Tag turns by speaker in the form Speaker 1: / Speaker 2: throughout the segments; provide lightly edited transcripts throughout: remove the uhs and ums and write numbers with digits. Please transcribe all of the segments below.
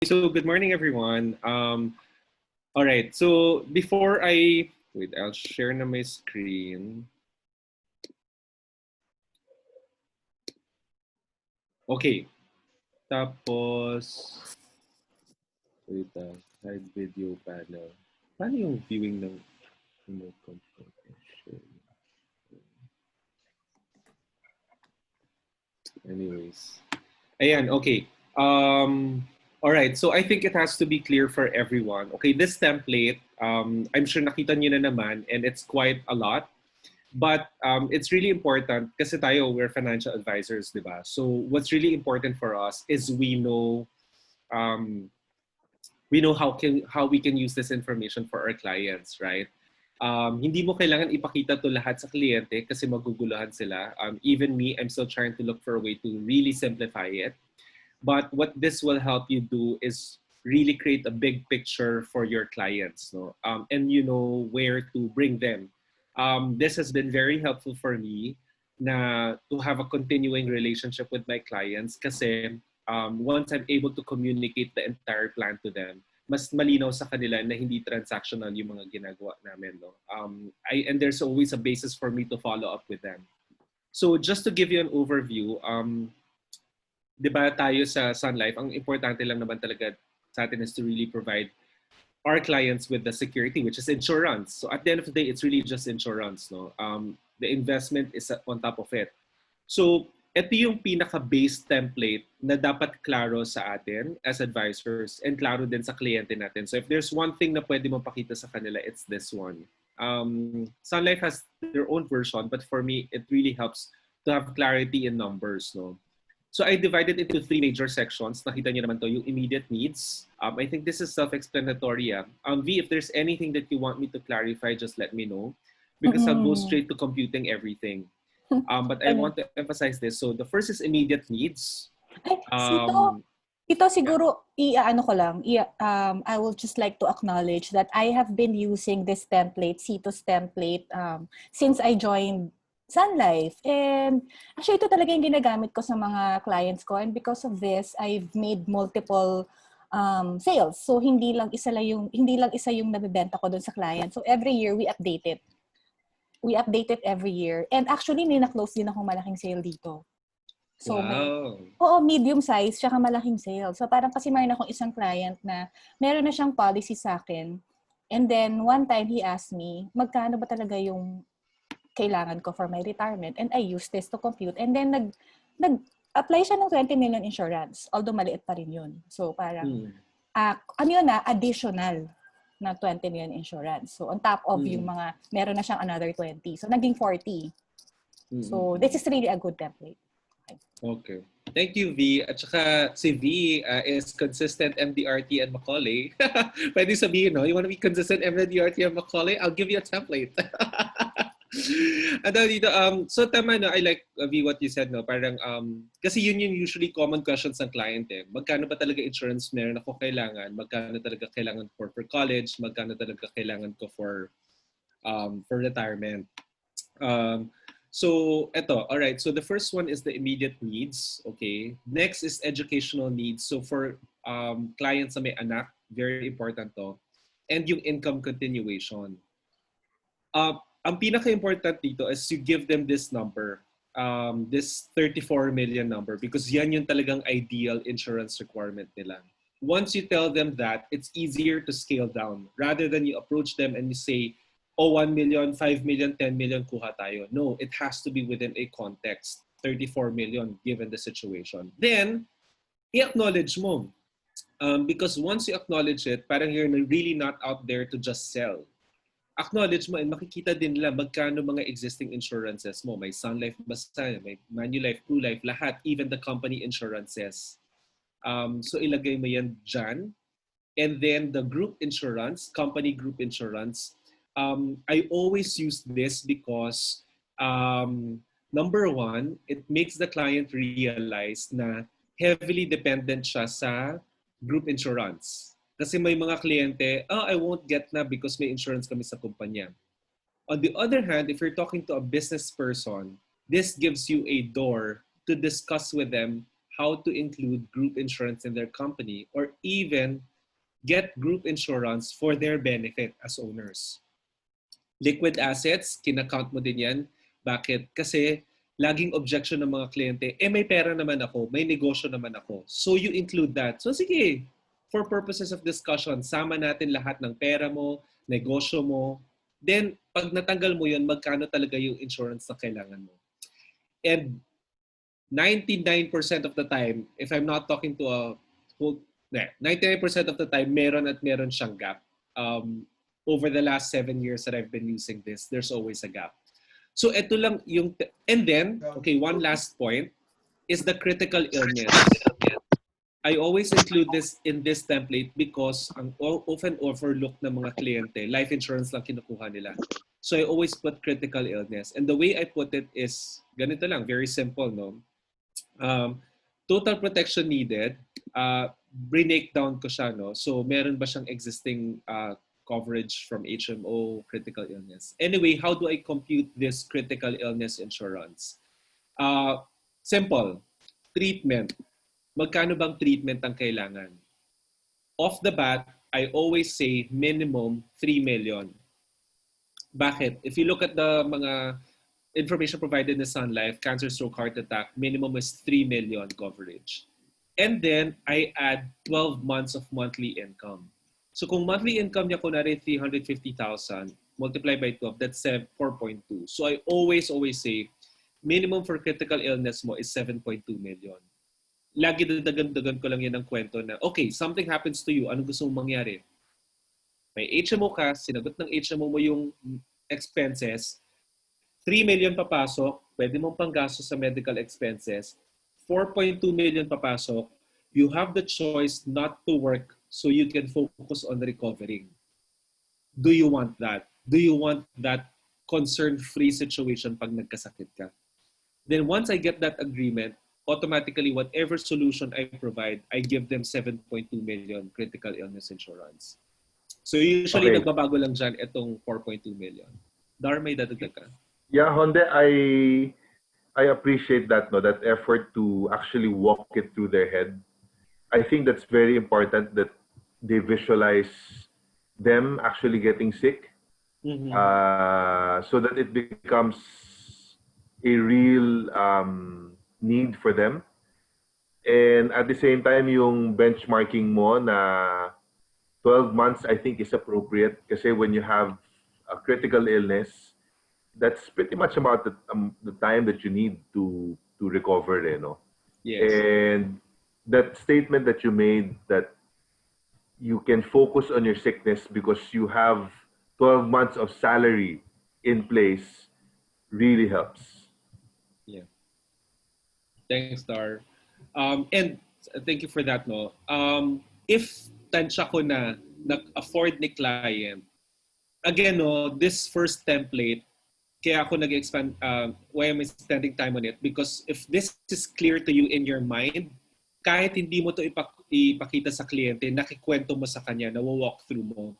Speaker 1: So good morning, everyone. All right. So before I wait, I'll share na my screen. Okay. Tapos, wait, hide video panel. Paano yung viewing ng remote control? Anyways. Ayan, okay. All right, so I think it has to be clear for everyone. Okay, this template, I'm sure nakita niyo na naman, and it's quite a lot. But it's really important kasi tayo, we're financial advisors, di ba? So what's really important for us is um, we know how we can use this information for our clients, right? Hindi mo kailangan ipakita to lahat sa kliyente kasi maguguluhan sila. Even me, I'm still trying to look for a way to really simplify it. But what this will help you do is really create a big picture for your clients, no? And you know where to bring them. This has been very helpful for me na to have a continuing relationship with my clients kasi once I'm able to communicate the entire plan to them, mas malinaw sa kanila na hindi transactional yung mga ginagawa namin. No? And there's always a basis for me to follow up with them. So just to give you an overview, di ba tayo sa Sun Life, ang importante lang naman talaga sa atin is to really provide our clients with the security, which is insurance. So at the end of the day, it's really just insurance. No? The investment is on top of it. So ito yung pinaka-base template na dapat klaro sa atin as advisors and klaro din sa kliyente natin. So if there's one thing na pwede mong pakita sa kanila, it's this one. Sun Life has their own version, but for me, it really helps to have clarity in numbers. No? So I divided into three major sections. Nakita niyo naman to, yung immediate needs. I think this is self-explanatory. V, if there's anything that you want me to clarify, just let me know. Because I'll go straight to computing everything. But I want to emphasize this. So the first is immediate needs.
Speaker 2: Ito siguro, ano ko lang, I will just like to acknowledge that I have been using this template, Cito's template, since I joined Sun Life. And actually, ito talaga yung ginagamit ko sa mga clients ko. And because of this, I've made multiple sales. So hindi lang isa yung nabibenta ko dun sa client. So every year, we update it. We update it every year. And actually, may na-close din akong malaking sale dito. So,
Speaker 1: wow.
Speaker 2: Medium size, tsaka malaking sale. So, parang kasi mayroon akong isang client na meron na siyang policy sa akin. And then, one time, he asked me, magkano ba talaga yung kailangan ko for my retirement? And I used this to compute. And then, nag-apply siya ng 20 million insurance. Although, maliit pa rin yun. So, parang, additional na 20 million insurance. So, on top of yung mga, meron na siyang another 20. So, naging 40. So, this is really a good template.
Speaker 1: Okay. Thank you, V. At saka si V is consistent MDRT and Macaulay. Pwede sabihin, no? You want to be consistent MDRT and Macaulay? I'll give you a template. Dito, so tama, no? I like, V, what you said, no? Parang, kasi yun yung usually common questions ng client, eh. Magkano ba talaga insurance meron ako kailangan? Magkano talaga kailangan for college? Magkano talaga kailangan ko for retirement? So, eto, all right. So the first one is the immediate needs. Okay. Next is educational needs. So for clients na may anak, very important to. And yung income continuation. Ang pinaka-important dito is you give them this number, this 34 million number, because yan yung talagang ideal insurance requirement nila. Once you tell them that, it's easier to scale down rather than you approach them and you say, oh, 1 million, 5 million, 10 million, kuha tayo. No, it has to be within a context. 34 million given the situation. Then, i-acknowledge mo. Because once you acknowledge it, parang you're really not out there to just sell. Acknowledge mo and makikita din nila magkano mga existing insurances mo. May Sun Life basta, may Manulife, True Life, lahat, even the company insurances. So ilagay mo yan dyan. And then the group insurance, company group insurance, I always use this because number one, it makes the client realize na heavily dependent siya sa group insurance. Kasi may mga kliyente, I won't get na because may insurance kami sa kumpanya. On the other hand, if you're talking to a business person, this gives you a door to discuss with them how to include group insurance in their company or even get group insurance for their benefit as owners. Liquid assets, kinakount mo din yan. Bakit? Kasi laging objection ng mga kliyente, may pera naman ako, may negosyo naman ako. So you include that. So sige, for purposes of discussion, sama natin lahat ng pera mo, negosyo mo. Then, pag natanggal mo yun, magkano talaga yung insurance na kailangan mo. And 99% of the time, if I'm not talking to a whole, 99% of the time, meron at meron siyang gap. Over the last 7 years that I've been using this, there's always a gap. So ito lang yung, and then, okay, one last point is the critical illness. I always include this in this template because ang often overlooked ng mga kliyente, life insurance lang kinukuha nila. So I always put critical illness. And the way I put it is, ganito lang, very simple, no? Total protection needed, break down ko siya, no? So meron ba siyang existing coverage from HMO, critical illness. Anyway, how do I compute this critical illness insurance? Simple. Treatment. Magkano bang treatment ang kailangan? Off the bat, I always say minimum 3 million. Bakit? If you look at the mga information provided in Sun Life, cancer, stroke, heart attack, minimum is 3 million coverage. And then, I add 12 months of monthly income. So kung monthly income niya kunwari 350,000 multiply by 12, that's 4.2. So I always say minimum for critical illness mo is 7.2 million. Lagi dadagan ko lang yan ng kwento na, okay, something happens to you, anong gusto mong mangyari? May HMO ka, sinagot ng HMO mo yung expenses, 3 million papasok, pwede mong panggasto sa medical expenses, 4.2 million papasok, you have the choice not to work so you can focus on recovering. Do you want that? Do you want that concern-free situation pag nagkasakit ka? Then once I get that agreement, automatically whatever solution I provide, I give them 7.2 million critical illness insurance. So usually nagbabago lang dyan itong 4.2 million. Dar, may dadagdag ka?
Speaker 3: Yeah, Honda, I appreciate that, no, that effort to actually walk it through their head. I think that's very important that they visualize them actually getting sick, so that it becomes a real need for them. And at the same time, yung benchmarking mo na 12 months, I think, is appropriate kasi when you have a critical illness, that's pretty much about the time that you need to recover, you know.
Speaker 1: Yes.
Speaker 3: And that statement that you made that you can focus on your sickness because you have 12 months of salary in place really helps.
Speaker 1: Yeah. Thanks, Dar. And thank you for that, no. If tansya ko na nag-afford ni client, again, no, this first template, kaya ako nag-expand, why am I spending time on it? Because if this is clear to you in your mind, kahit hindi mo to ipakita sa kliyente, nakikwento mo sa kanya, na-walk through mo.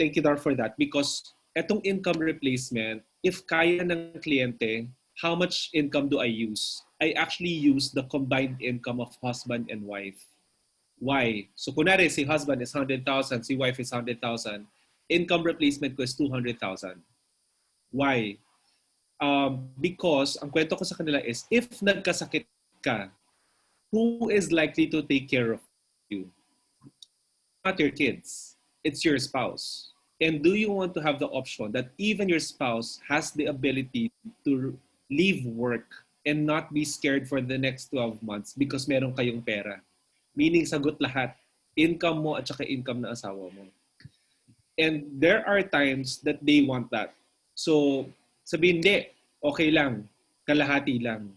Speaker 1: Thank you, Dar, for that because etong income replacement, if kaya ng kliyente, how much income do I use? I actually use the combined income of husband and wife. Why? So kunwari, si husband is 100,000, si wife is 100,000, income replacement ko is 200,000. Why? Because ang kwento ko sa kanila is, if nagkasakit ka, who is likely to take care of you? Not your kids. It's your spouse. And do you want to have the option that even your spouse has the ability to leave work and not be scared for the next 12 months because meron kayong pera? Meaning, sagot lahat. Income mo at saka income na asawa mo. And there are times that they want that. So, sabihin, hindi, okay lang, kalahati lang.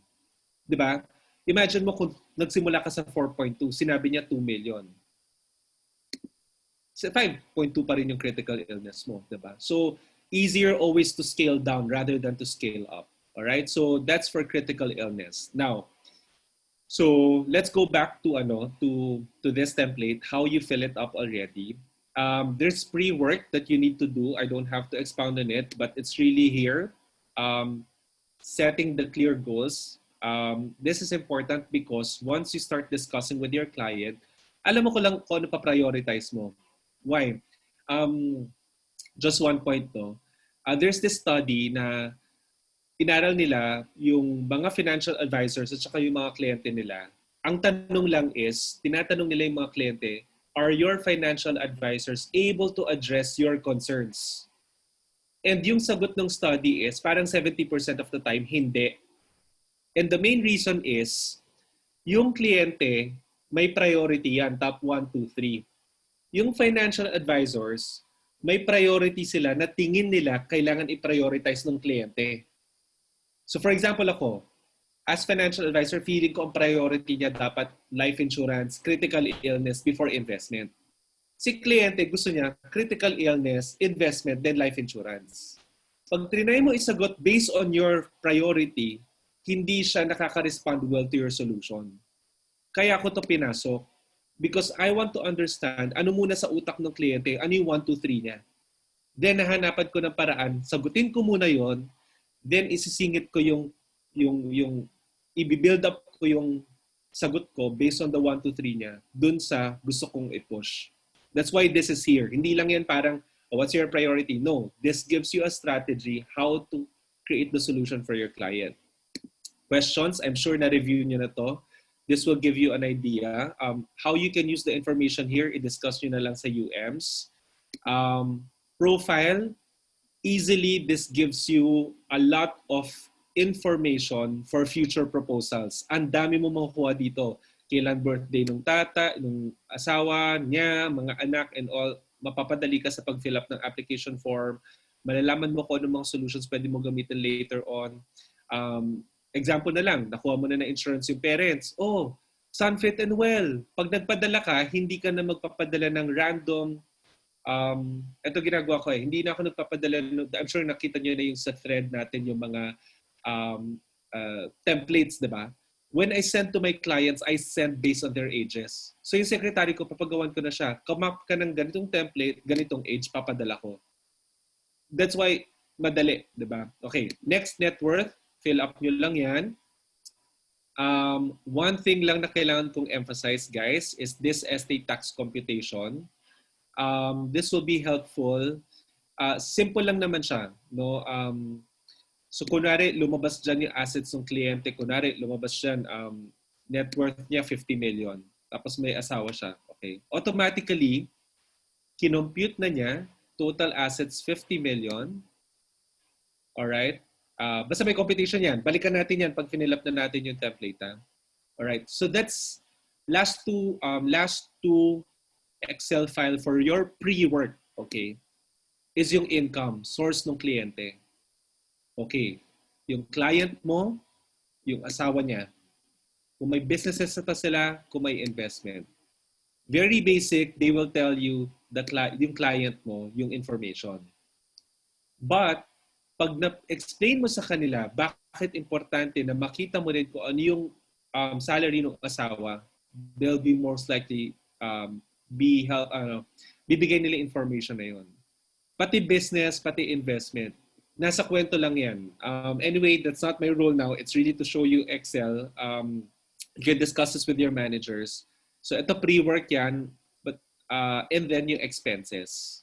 Speaker 1: Di ba? Imagine mo kung nagsimula ka sa 4.2, sinabi niya 2 million. 5.2 pa rin yung critical illness mo, di ba? So, easier always to scale down rather than to scale up. All right? So, that's for critical illness. Now, so let's go back to this template, how you fill it up already. There's pre-work that you need to do. I don't have to expound on it, but it's really here. Setting the clear goals. This is important because once you start discussing with your client, alam mo ko lang kung ano pa-prioritize mo. Why? Um, just one point, no? There's this study na inaral nila yung mga financial advisors at saka yung mga kliyente nila. Ang tanong lang is, tinatanong nila yung mga kliyente, are your financial advisors able to address your concerns? And yung sagot ng study is parang 70% of the time, hindi. And the main reason is, yung kliyente, may priority yan, top 1, 2, 3. Yung financial advisors, may priority sila na tingin nila kailangan i-prioritize ng kliyente. So for example ako, as financial advisor, feeling ko ang priority niya dapat life insurance, critical illness before investment. Si kliyente gusto niya critical illness, investment, then life insurance. Pag trinay mo isagot based on your priority, hindi siya nakaka-respond well to your solution. Kaya ako to pinasok because I want to understand ano muna sa utak ng kliyente, ano yung 1, 2, 3 niya. Then nahanapan ko ng paraan, sagutin ko muna yon, then isisingit ko yung i-build up ko yung sagot ko based on the 1, 2, 3 niya dun sa gusto kong i-push. That's why this is here. Hindi lang yan parang, oh, what's your priority? No, this gives you a strategy how to create the solution for your client. Questions? I'm sure na-review niyo na to. This will give you an idea. How you can use the information here, i-discuss nyo na lang sa UMs. Profile, easily this gives you a lot of information for future proposals. Ang dami mo makukuha dito. Kailan birthday ng tata, ng asawa niya, mga anak and all. Mapapadali ka sa pag-fill up ng application form. Malalaman mo kung anong mga solutions pwede mo gamitin later on. Example na lang, nakuha mo na insurance yung parents. Oh, Sunfit and Well. Pag nagpadala ka, hindi ka na magpapadala ng random. Ito ginagawa ko eh. Hindi na ako nagpapadala. I'm sure nakita nyo na yung sa thread natin yung mga templates, di ba? When I send to my clients, I send based on their ages. So yung secretary ko, papagawan ko na siya. Come up ka ng ganitong template, ganitong age, papadala ko. That's why madali, di ba? Okay, next net worth. Fill up nyo lang yan. One thing lang na kailangan kong emphasize, guys, is this estate tax computation. This will be helpful. Simple lang naman siya. No? So kunwari, lumabas dyan yung assets ng kliyente. Kunwari, lumabas dyan, net worth niya 50 million. Tapos may asawa siya. Okay. Automatically, kinompute na niya, total assets 50 million. Alright. Basta may computation yan. Balikan natin yan pag finil up na natin yung template. Ha? Alright. So that's last two Excel file for your pre-work. Okay. Is yung income, source ng kliyente. Okay. Yung client mo, yung asawa niya. Kung may businesses na sila, kung may investment. Very basic, they will tell you yung client mo, yung information. But, pag na-explain mo sa kanila bakit importante na makita mo rin kung ano yung salary ng asawa, they'll be most likely bibigay nila information na yun. Pati business, pati investment. Nasa kwento lang yan. Anyway, that's not my role now. It's really to show you Excel. You can discuss this with your managers. So ito pre-work yan, but and then yung expenses.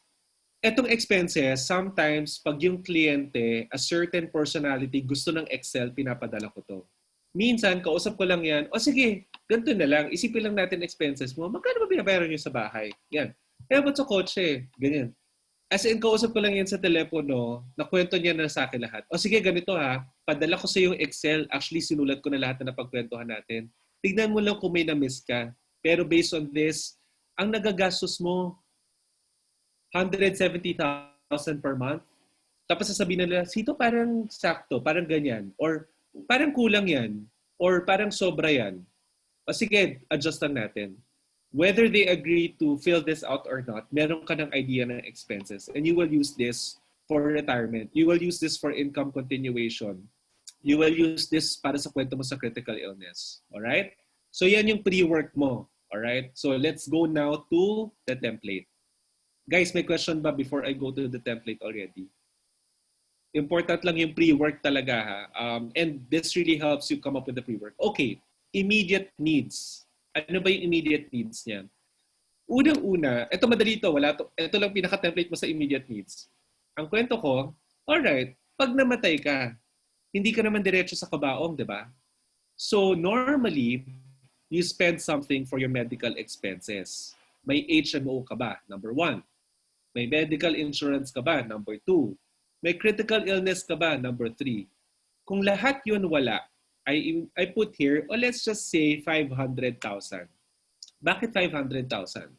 Speaker 1: Etong expenses, sometimes pag yung kliyente, a certain personality, gusto ng Excel, pinapadala ko to. Minsan, kausap ko lang yan, o sige, ganito na lang, isipin lang natin expenses mo, magkano ba binabayaran nyo sa bahay? Yan. Eh, ba't sa kotse? Ganyan. As in, kausap ko lang yan sa telepono, nakwento niya na sa akin lahat. O sige, ganito ha, padala ko sa yung Excel, actually sinulat ko na lahat na napagkwentuhan natin. Tignan mo lang kung may na-miss ka. Pero based on this, ang nagagastos mo, 170,000 per month. Tapos sasabihin nila, Cito parang sakto, parang ganyan. Or parang kulang yan. Or parang sobra yan. O sige, adjust lang natin. Whether they agree to fill this out or not, meron ka ng idea ng expenses. And you will use this for retirement. You will use this for income continuation. You will use this para sa kwento mo sa critical illness. Alright? So yan yung pre-work mo. Alright? So let's go now to the template. Guys, may question ba before I go to the template already? Important lang yung pre-work talaga ha. And this really helps you come up with the pre-work. Okay, immediate needs. Ano ba yung immediate needs niya? Unang-una, ito madali ito. Ito lang pinaka-template mo sa immediate needs. Ang kwento ko, alright, pag namatay ka, hindi ka naman diretso sa kabaong, di ba? So normally, you spend something for your medical expenses. May HMO ka ba? Number 1. May medical insurance ka ba? Number 2. May critical illness ka ba? Number 3. Kung lahat yun wala, I put here, let's just say 500,000. Bakit 500,000?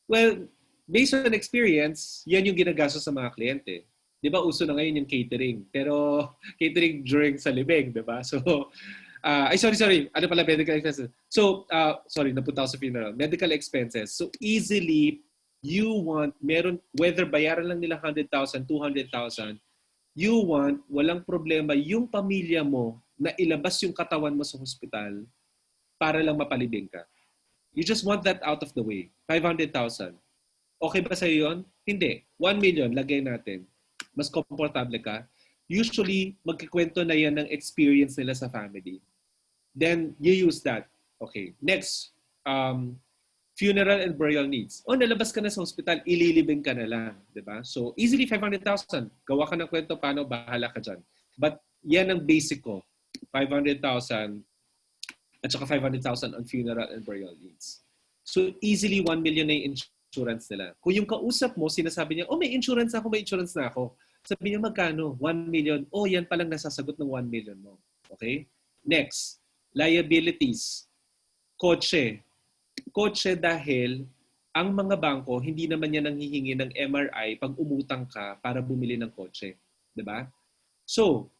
Speaker 1: Well, based on experience, yan yung ginagastos sa mga kliyente. Di ba, uso na ngayon yung catering. Pero catering during sa libing, di ba? So, sorry. Ano pala, medical expenses. So, sorry, napunta ako sa funeral. Medical expenses. So, easily, whether bayaran lang nila 100,000, 200,000, walang problema, yung pamilya mo na ilabas yung katawan mo sa hospital para lang mapalibing ka. You just want that out of the way. 500,000. Okay ba sa'yo yun? Hindi. 1 million, lagay natin. Mas komportable ka. Usually, magkikwento na yan ng experience nila sa family. Then, you use that. Okay. Next, funeral and burial needs. Nalabas ka na sa hospital, ililibing ka na lang. Diba? So, easily 500,000. Gawa ka ng kwento, paano, bahala ka dyan. But, yan ang basic ko. 500,000 at saka 500,000 on funeral and burial needs. So, easily 1 million na yung insurance nila. Kung yung kausap mo, sinasabi niya, may insurance na ako. Sabi niya, magkano? 1 million. Yan palang nasasagot ng 1 million mo. Okay? Next, liabilities. Kotse. Kotse dahil ang mga bangko, hindi naman yan nanghihingi ng MRI pag umutang ka para bumili ng kotse. Diba? So,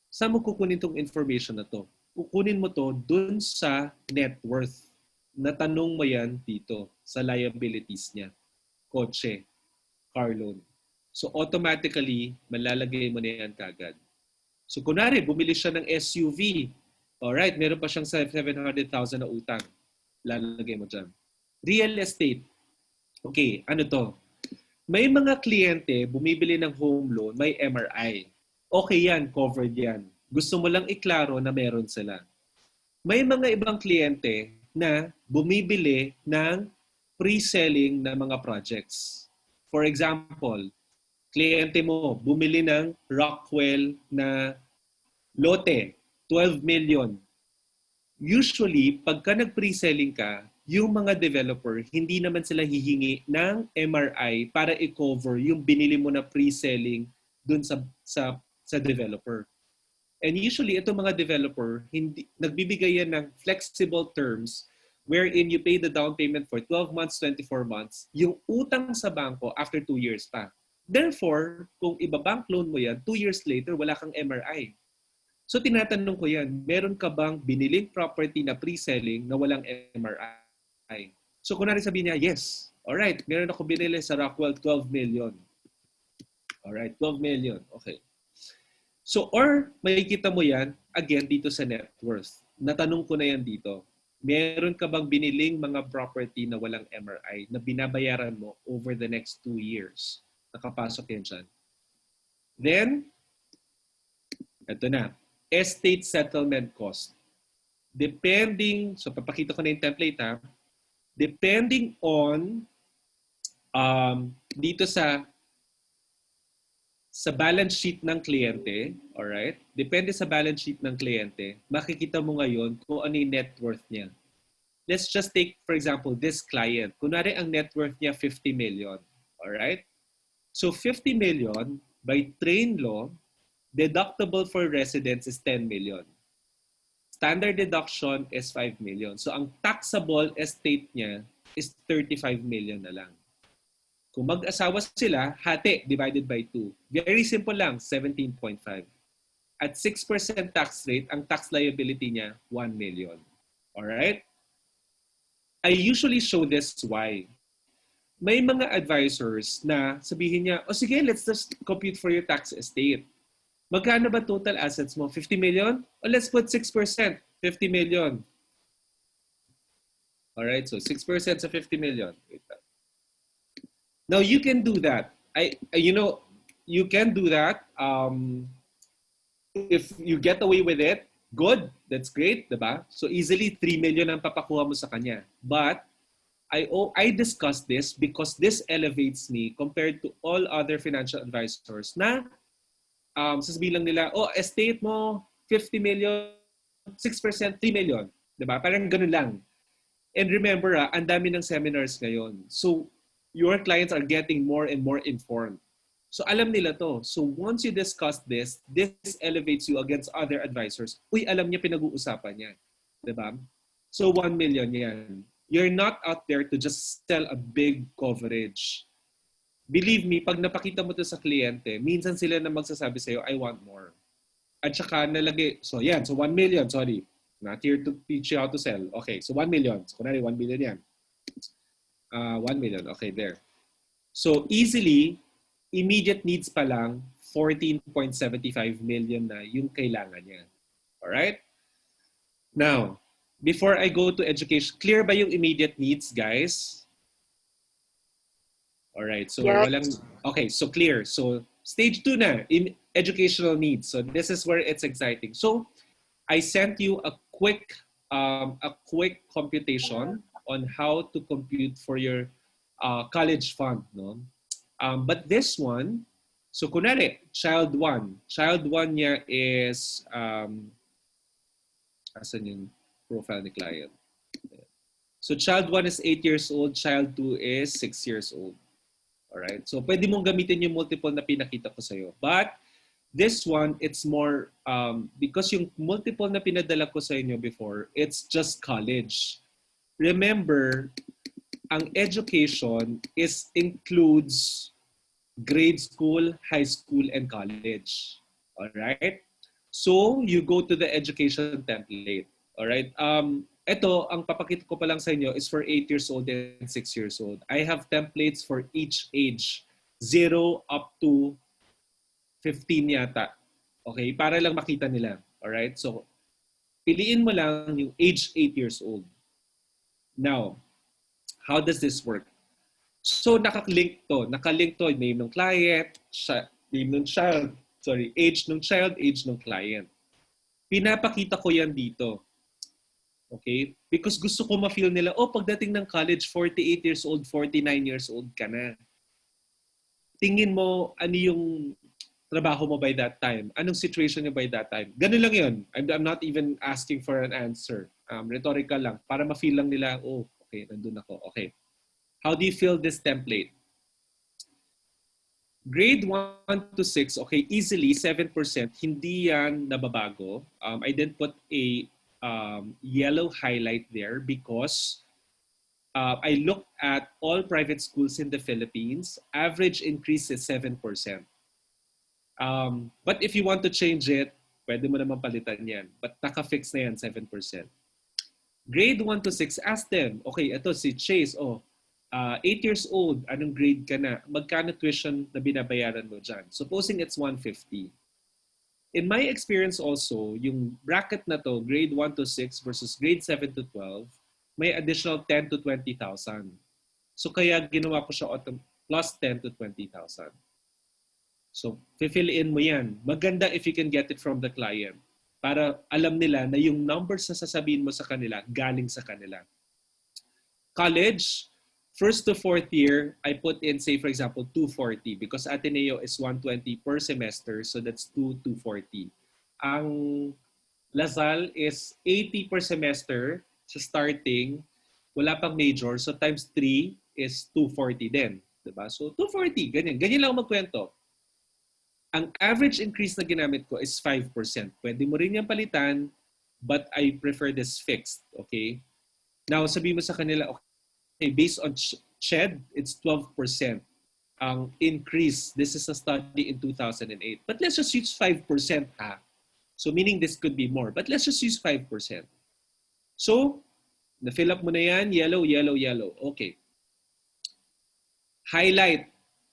Speaker 1: saan mo kukunin itong information na to? Kukunin mo to dun sa net worth. Natanong mo yan dito sa liabilities niya. Kotse, car loan. So automatically, malalagay mo na yan kagad. So kunwari, bumili siya ng SUV. Alright, meron pa siyang 700,000 na utang. Lalagay mo dyan. Real estate. Okay, ano to? May mga kliyente, bumibili ng home loan, may MRI. Okay yan, covered yan. Gusto mo lang iklaro na meron sila. May mga ibang kliyente na bumibili ng pre-selling na mga projects. For example, kliyente mo bumili ng Rockwell na lote, 12 million. Usually, pagka nag-pre-selling ka, yung mga developer, hindi naman sila hihingi ng MRI para i-cover yung binili mo na pre-selling dun sa developer. And usually, itong mga developer, nagbibigay yan ng flexible terms wherein you pay the down payment for 12 months, 24 months, yung utang sa bangko after 2 years pa. Therefore, kung iba-bank loan mo yan, 2 years later, wala kang MRI. So tinatanong ko yan, meron ka bang biniling property na pre-selling na walang MRI? So kunwari sabihin niya, yes. Alright, meron ako binili sa Rockwell, 12 million. Alright, 12 million. Okay. So, or makikita mo yan, again, dito sa net worth. Natanong ko na yan dito. Meron ka bang biniling mga property na walang MRI na binabayaran mo over the next 2 years? Nakapasok yan dyan. Then, ito na. Estate settlement cost. So papakita ko na yung template ha. Depending on, dito sa balance sheet ng kliyente, alright? Depende sa balance sheet ng kliyente, makikita mo ngayon kung ano yung net worth niya. Let's just take, for example, this client. Kunwari ang net worth niya 50 million, alright? So 50 million, by train law, deductible for residents is 10 million. Standard deduction is 5 million. So ang taxable estate niya is 35 million na lang. Kung mag-asawa sila, hati divided by 2. Very simple lang, 17.5. At 6% tax rate, ang tax liability niya, 1 million. Alright? I usually show this why. May mga advisors na sabihin niya, sige, let's just compute for your tax estate. Magkano ba total assets mo? 50 million? Let's put 6%, 50 million. Alright, so 6% sa 50 million. Wait. Now, you can do that. you can do that. If you get away with it, good. That's great, diba? So easily 3 million ang papakuha mo sa kanya. But I discussed this because this elevates me compared to all other financial advisors na sasabihin lang nila, oh, estate mo, 50 million, 6%, 3 million. Diba? Parang ganun lang. And remember, ang dami ng seminars ngayon. So, your clients are getting more and more informed. So, alam nila to. So, once you discuss this elevates you against other advisors. Uy, alam niya pinag-uusapan niya. Diba? So, 1 million yan. You're not out there to just sell a big coverage. Believe me, pag napakita mo to sa kliyente, minsan sila na magsasabi sa'yo, I want more. At saka nalagay, so 1 million, sorry. Not here to teach you how to sell. Okay, so 1 million. So kunwari 1 million yan. 1 million, okay, there. So easily, immediate needs pa lang, 14.75 million na yung kailangan niya. Alright? Now, before I go to education, clear ba yung immediate needs, guys? Alright, so okay, so clear. So stage 2 na, in educational needs. So this is where it's exciting. So I sent you a quick computation on how to compute for your college fund, no? But this one, so kunwari, child 1 niya is asan yung profile ni client? So child 1 is 8 years old, child 2 is 6 years old. Alright? So pwede mong gamitin yung multiple na pinakita ko sa'yo. But this one, it's more, because yung multiple na pinadala ko sa inyo before, it's just college. Remember, ang education includes grade school, high school, and college. Alright? So, you go to the education template. Alright? Ito, ang papakita ko pa lang sa inyo is for 8 years old and 6 years old. I have templates for each age. 0 up to 15 yata. Okay? Para lang makita nila. Alright? So, piliin mo lang yung age 8 years old. Now, how does this work? So, nakalink to. Nakalink to. Name ng client, name ng child, age ng child, age ng client. Pinapakita ko yan dito. Okay? Because gusto ko ma-feel nila, oh, pagdating ng college, 48 years old, 49 years old ka na. Tingin mo, ano yung trabaho mo by that time? Anong situation niyo by that time? Ganun lang yun. I'm not even asking for an answer. Rhetorical lang. Para ma-feel lang nila, oh, okay, nandun ako. Okay. How do you fill this template? Grade 1 to 6, okay, easily 7%. Hindi yan nababago. I didn't put a yellow highlight there because I looked at all private schools in the Philippines. Average increase is 7%. But if you want to change it, pwede mo naman palitan yan. But naka-fix na yan, 7%. Grade 1 to 6, ask them, okay, ito si Chase, 8 years old, anong grade ka na? Magkano tuition na binabayaran mo dyan? Supposing it's 150. In my experience also, yung bracket na to, grade 1 to 6 versus grade 7 to 12, may additional 10 to 20,000. So kaya ginawa ko siya plus 10 to 20,000. So, fill-in mo yan. Maganda if you can get it from the client para alam nila na yung numbers na sasabihin mo sa kanila, galing sa kanila. College, first to fourth year, I put in, say, for example, 240 because Ateneo is 120 per semester, so that's 240. Ang Lasal is 80 per semester sa starting, wala pang major, so times 3 is 240 din. Diba? So 240, ganyan. Ganyan lang magkwento. Ang average increase na ginamit ko is 5%. Pwede mo rin yung palitan, but I prefer this fixed. Okay? Now, sabi mo sa kanila, okay, based on CHED, it's 12%. Ang increase, this is a study in 2008. But let's just use 5%. So meaning this could be more. But let's just use 5%. So, na-fill up mo na yan, yellow, yellow, yellow. Okay. Highlight.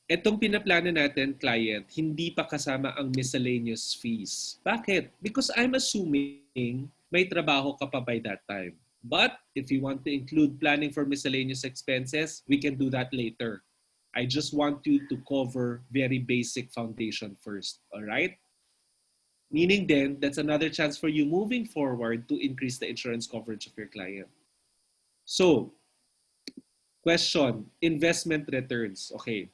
Speaker 1: Itong pinaplano natin, client, hindi pa kasama ang miscellaneous fees. Bakit? Because I'm assuming may trabaho ka pa by that time. But if you want to include planning for miscellaneous expenses, we can do that later. I just want you to cover very basic foundation first. All right? Meaning then, that's another chance for you moving forward to increase the insurance coverage of your client. So, question, investment returns. Okay.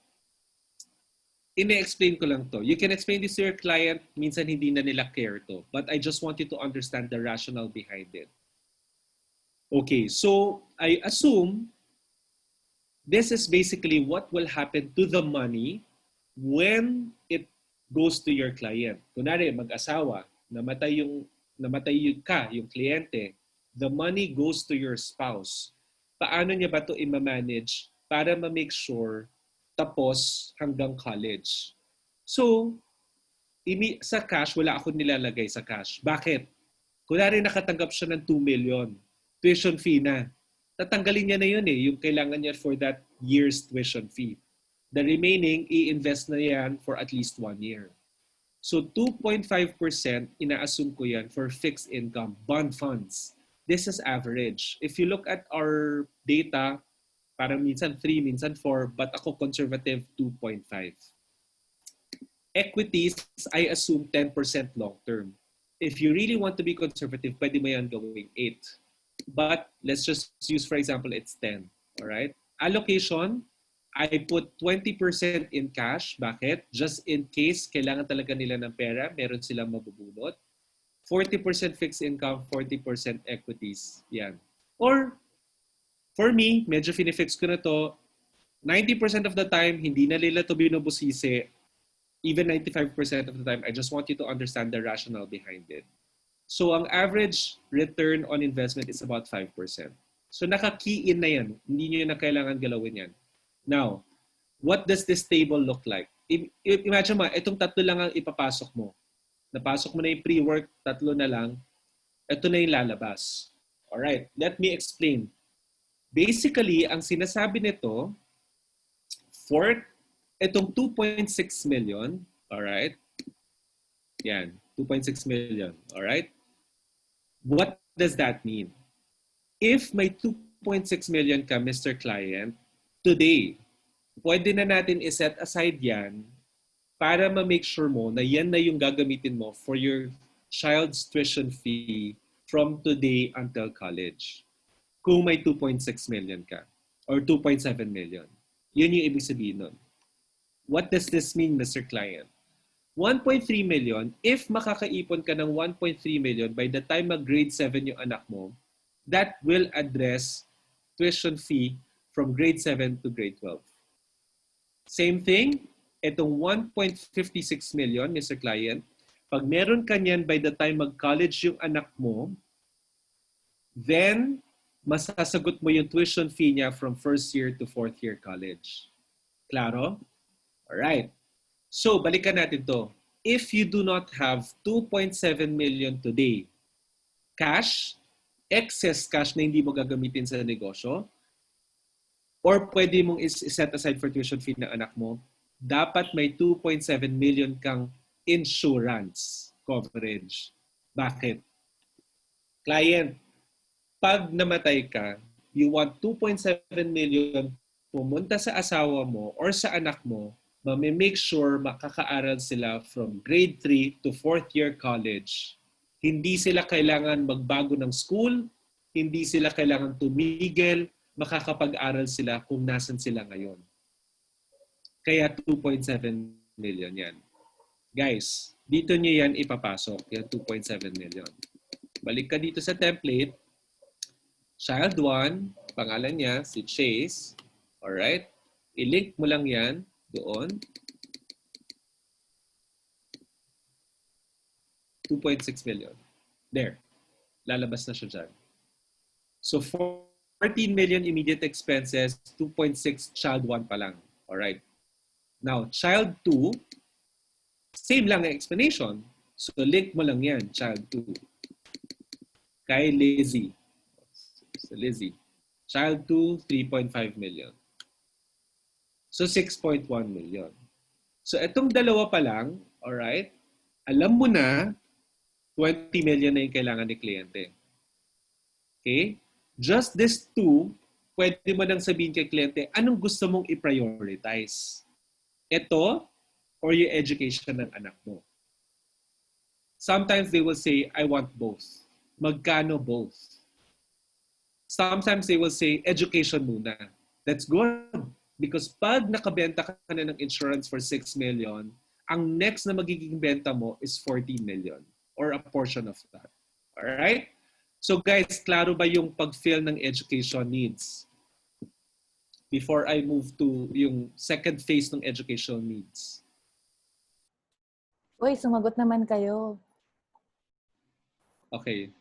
Speaker 1: Ine-explain ko lang to. You can explain this to your client, minsan hindi na nila care to. But I just want you to understand the rationale behind it. Okay, so I assume this is basically what will happen to the money when it goes to your client. Kunwari, mag-asawa, namatay yung kliyente, the money goes to your spouse. Paano niya ba ito i-manage para ma-make sure tapos hanggang college? So, sa cash, wala ako nilalagay sa cash. Bakit? Kunwari nakatanggap siya ng 2 million, tuition fee na. Tatanggalin niya na yun yung kailangan niya for that year's tuition fee. The remaining, i-invest na yan for at least 1 year. So 2.5% ina-assume ko yan for fixed income, bond funds. This is average. If you look at our data, parang minsan 3, minsan 4, but ako conservative 2.5. Equities, I assume 10% long term. If you really want to be conservative, pwede mo yan gawing 8. But let's just use, for example, it's 10. All right? Allocation, I put 20% in cash. Bakit? Just in case kailangan talaga nila ng pera, meron silang mabubunot. 40% fixed income, 40% equities. Yan. Or, for me, medyo finifix ko na to, 90% of the time, hindi na nila to binubusisi. Even 95% of the time, I just want you to understand the rationale behind it. So, ang average return on investment is about 5%. So, naka-key in na yan. Hindi nyo na kailangan galawin yan. Now, what does this table look like? Imagine mo, itong tatlo lang ang ipapasok mo. Napasok mo na yung pre-work, tatlo na lang. Ito na yung lalabas. Alright, let me explain. Basically, ang sinasabi nito, for itong 2.6 million, alright? Yan, 2.6 million, alright? What does that mean? If may 2.6 million ka, Mr. Client, today, pwede na natin iset aside yan para ma-make sure mo na yan na yung gagamitin mo for your child's tuition fee from today until college. Kung may 2.6 million ka or 2.7 million. Yun yung ibig sabihin nun. What does this mean, Mr. Client? 1.3 million, if makakaipon ka ng 1.3 million by the time mag-grade 7 yung anak mo, that will address tuition fee from grade 7 to grade 12. Same thing, itong 1.56 million, Mr. Client, pag meron ka niyan by the time mag-college yung anak mo, then masasagot mo yung tuition fee niya from first year to fourth year college. Klaro? Alright. So, balikan natin to. If you do not have 2.7 million today, cash, excess cash na hindi mo gagamitin sa negosyo, or pwede mong set aside for tuition fee ng anak mo, dapat may 2.7 million kang insurance coverage. Bakit? Client, pag namatay ka, you want 2.7 million pumunta sa asawa mo or sa anak mo, make sure makakaaral sila from grade 3 to 4th year college. Hindi sila kailangan magbago ng school, hindi sila kailangan tumigil, makakapag-aral sila kung nasan sila ngayon. Kaya 2.7 million yan. Guys, dito nyo yan ipapasok, yung 2.7 million. Balik ka dito sa template. Child 1, pangalan niya, si Chase. Alright? I-link mo lang yan doon. 2.6 million. There. Lalabas na siya dyan. So, 14 million immediate expenses, 2.6 child 1 pa lang. Alright. Now, child 2, same lang ang explanation. So, link mo lang yan, child 2. Kay Lizzie. So, Lizzie. Child 2, 3.5 million. So, 6.1 million. So, itong dalawa pa lang, alright, alam mo na, 20 million na yung kailangan ni kliyente. Okay? Just this two, pwede mo nang sabihin kay kliyente, anong gusto mong i-prioritize? Ito or yung education ng anak mo? Sometimes they will say, I want both. Magkano both? Sometimes they will say, education muna. That's good. Because pag nakabenta ka na ng insurance for 6 million, ang next na magiging benta mo is 14 million or a portion of that. Alright? So guys, klaro ba yung pag-fill ng education needs? Before I move to yung second phase ng educational needs.
Speaker 2: Uy, sumagot naman kayo.
Speaker 1: Okay.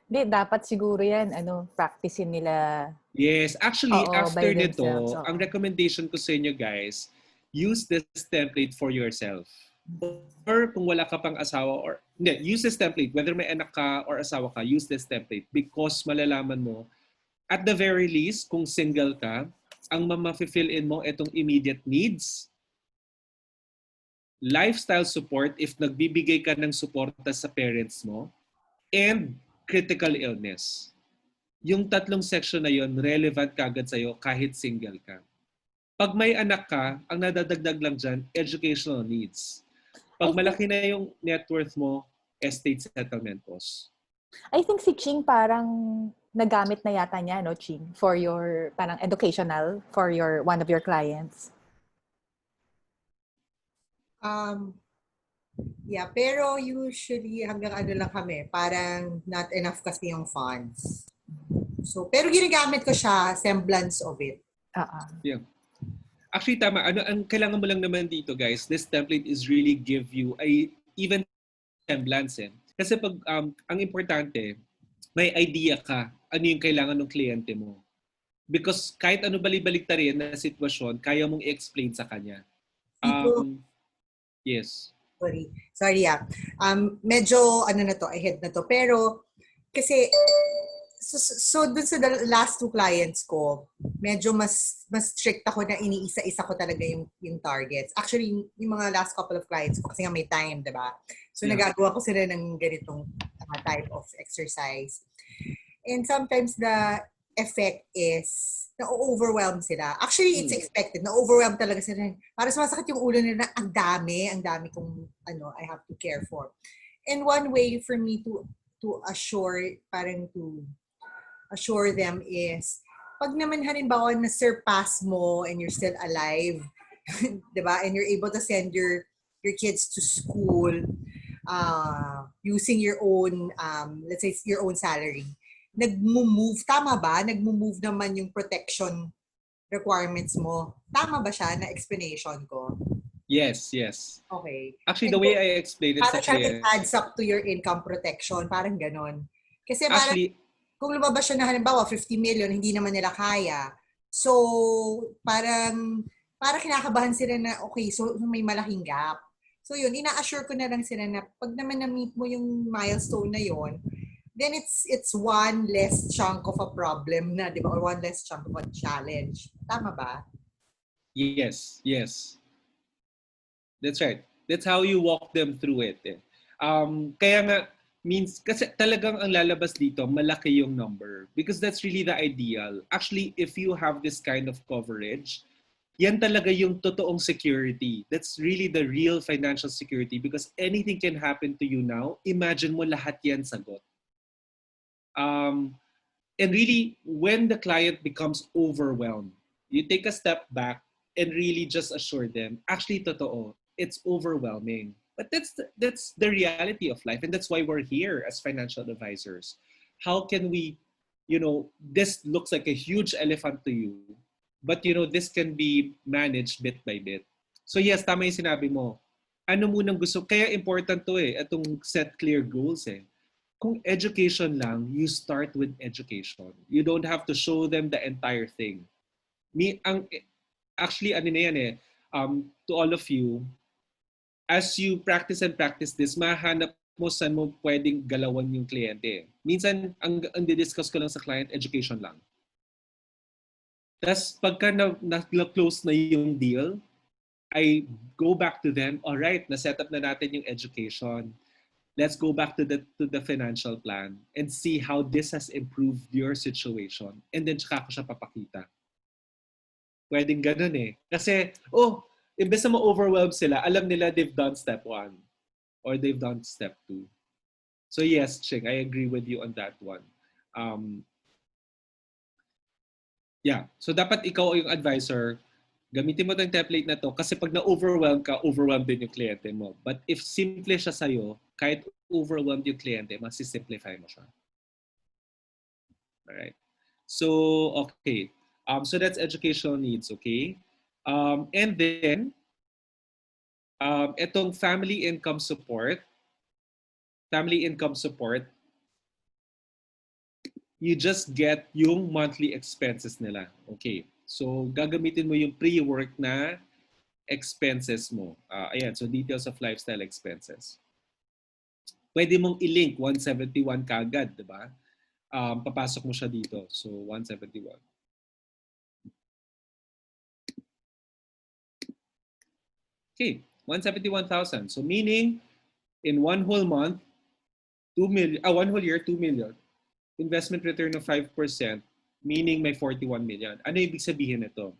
Speaker 2: Hindi, dapat siguro yan, practicein nila.
Speaker 1: Yes. Actually,
Speaker 2: Oo, by
Speaker 1: after
Speaker 2: themselves.
Speaker 1: nito,
Speaker 2: Oo.
Speaker 1: ang recommendation ko sa inyo guys, use this template for yourself. Or kung wala ka pang asawa or hindi, use this template. Whether may anak ka or asawa ka, use this template because malalaman mo, at the very least, kung single ka, ang ma-fill in mo itong immediate needs, lifestyle support if nagbibigay ka ng suporta sa parents mo, and critical illness. Yung tatlong section na yon relevant kagad sa'yo kahit single ka. Pag may anak ka, ang nadadagdag lang dyan, educational needs. Pag malaki na yung net worth mo, estate settlement costs.
Speaker 2: I think si Ching parang nagamit na yata niya, no, Ching? For your, parang educational, for your one of your clients.
Speaker 4: Yeah, pero usually hanggang ano lang kami, parang not enough kasi yung funds. So, pero ginagamit ko siya, semblance of it.
Speaker 1: Yeah. Actually, tama. Ang kailangan mo lang naman dito, guys, this template is really give you a even semblance. Kasi pag, ang importante, may idea ka ano yung kailangan ng kliyente mo. Because kahit ano balik-baliktarin na sitwasyon, kaya mong i-explain sa kanya. Yes.
Speaker 4: Sorry. Medyo ano na to, ahead na to. Pero kasi so dun sa last two clients ko, medyo mas strict ako na iniisa-isa ko talaga yung targets. Actually, yung mga last couple of clients ko kasi nga may time, 'di ba? So nagagawa ko sila ng ganitong type of exercise. And sometimes the effect is na-overwhelm sila. Actually, it's expected. Na-overwhelm talaga sila. Para sumasakit yung ulo nila na ang dami kong I have to care for. And one way for me to assure them is pag naman halimbawa na surpass mo and you're still alive, 'di ba? And you're able to send your kids to school using your own let's say your own salary. Nagmo-move, tama ba? Nagmo-move naman yung protection requirements mo. Tama ba siya na explanation ko?
Speaker 1: Yes.
Speaker 4: Okay.
Speaker 1: Actually, the way I explained it sa
Speaker 4: client, it adds up to your income protection. Parang ganon. Kasi parang, kung lumabas siya na halimbawa 50 million, hindi naman nila kaya. So, parang kinakabahan sila na, okay, so may malaking gap. So yun, ina-assure ko na lang sila na pag naman na-meet mo yung milestone na yun, then it's one less chunk of a problem na, di ba? Or one less chunk of a challenge. Tama ba?
Speaker 1: Yes. That's right. That's how you walk them through it. Kaya nga, means, kasi talagang ang lalabas dito, malaki yung number. Because that's really the ideal. Actually, if you have this kind of coverage, yan talaga yung totoong security. That's really the real financial security because anything can happen to you now. Imagine mo lahat yan sagot. And really, when the client becomes overwhelmed, you take a step back and really just assure them, actually, totoo, it's overwhelming. But that's the reality of life. And that's why we're here as financial advisors. How can we, this looks like a huge elephant to you, but this can be managed bit by bit. So yes, tama yung sinabi mo. Ano munang gusto, kaya important to itong set clear goals Kung education lang, you start with education. You don't have to show them the entire thing. Actually, ano na yan to all of you, as you practice this, mahanap mo saan mo pwedeng galawan yung kliyente. Minsan, ang di-discuss ko lang sa client, education lang. Tapos, pagka na-close na yung deal, I go back to them, all right, na-set up na natin yung education. let's go back to the financial plan and see how this has improved your situation. And then tsaka ko siya papakita. Pwedeng ganun eh. Kasi, imbes na ma-overwhelm sila, alam nila they've done step 1 or they've done step 2. So yes, Ching, I agree with you on that one. Yeah. So dapat ikaw yung advisor, gamitin mo tong template na to kasi pag na-overwhelm ka, overwhelmed din yung kliyente mo. But if simple siya sa'yo, kahit overwhelmed yung kliyente, masisimplify mo siya. Alright. So, okay. So that's educational needs, okay? And then, itong family income support, you just get yung monthly expenses nila. Okay. So, gagamitin mo yung pre-work na expenses mo. Ayan, so details of lifestyle expenses. Pwede mong i-link 171 kagad, di ba? Papasok mo siya dito. So, 171. Okay, 171,000. So, meaning, in one whole month, 2 million, one whole year, 2 million. Investment return of 5%, meaning may 41 million. Ano ibig sabihin nito?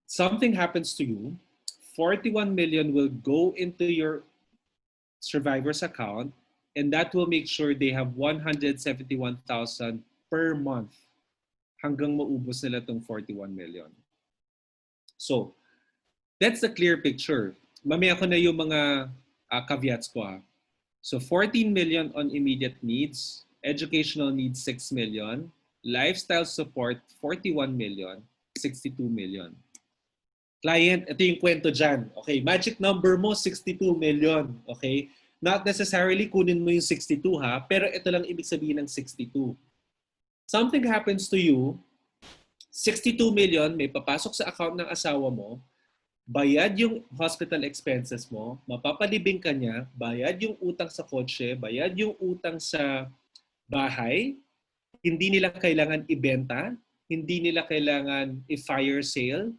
Speaker 1: Something happens to you, 41 million will go into your survivor's account, and that will make sure they have 171,000 per month hanggang maubos nila itong 41 million. So, that's the clear picture. Mamaya ko na yung mga caveats ko ha. So 14 million on immediate needs, educational needs 6 million, lifestyle support 41 million, 62 million. Client, ito yung kwento dyan. Okay, magic number mo 62 million. Okay? Not necessarily kunin mo yung 62 ha, pero ito lang ibig sabihin ng 62. Something happens to you, 62 million may papasok sa account ng asawa mo, bayad yung hospital expenses mo, mapapalibing ka niya, bayad yung utang sa kotse, bayad yung utang sa bahay, hindi nila kailangan ibenta, hindi nila kailangan i-fire sale,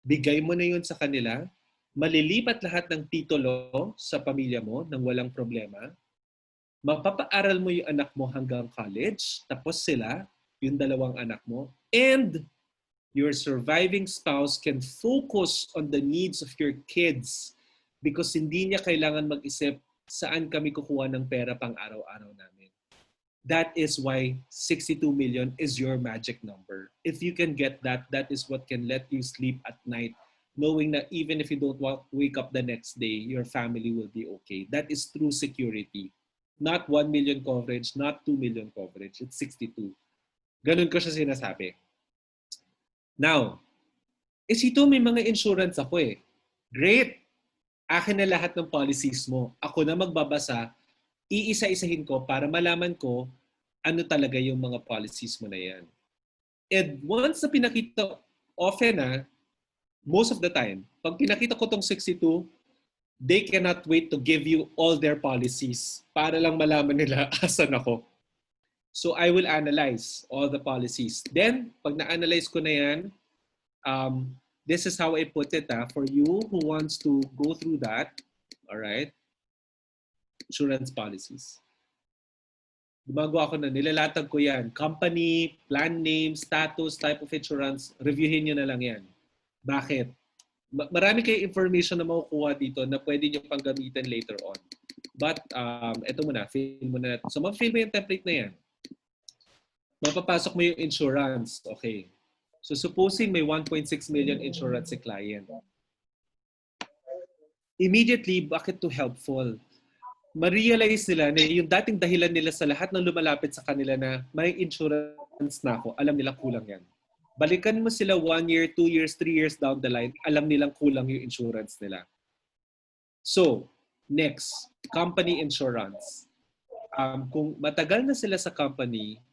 Speaker 1: bigay mo na yun sa kanila, malilipat lahat ng titulo sa pamilya mo nang walang problema, mapapaaral mo yung anak mo hanggang college, tapos sila, yung dalawang anak mo, and your surviving spouse can focus on the needs of your kids because hindi niya kailangan mag-isip saan kami kukuha ng pera pang araw-araw namin. That is why 62 million is your magic number. If you can get that, that is what can let you sleep at night, knowing that even if you don't wake up the next day, your family will be okay. That is true security. Not 1 million coverage, not 2 million coverage. It's 62. Ganun ko siya sinasabi. Now, Cito, may mga insurance ako eh. Great! Akin na lahat ng policies mo. Ako na magbabasa, iisa-isahin ko para malaman ko ano talaga yung mga policies mo na yan. And once na pinakita, often most of the time, pag pinakita ko tong 62, they cannot wait to give you all their policies para lang malaman nila asan ako. So I will analyze all the policies. Then, pag na-analyze ko na yan, this is how I put it for you who wants to go through that. All right. Insurance policies. Gumagawa ko na, nilalatag ko yan. Company, plan name, status, type of insurance, reviewin nyo na lang yan. Bakit? Marami kayo information na makukuha dito na pwede nyo pang gamitin later on. But, eto muna, fill mo na. So, mag-fill mo yung template na yan. Mapapasok mo yung insurance. Okay. So, supposing may 1.6 million insurance si client. Immediately, bakit to helpful? Ma-realize nila na yung dating dahilan nila sa lahat ng lumalapit sa kanila na may insurance na ako, alam nila kulang yan. Balikan mo sila 1 year, 2 years, 3 years down the line, alam nilang kulang yung insurance nila. So, next, company insurance. Kung matagal na sila sa company,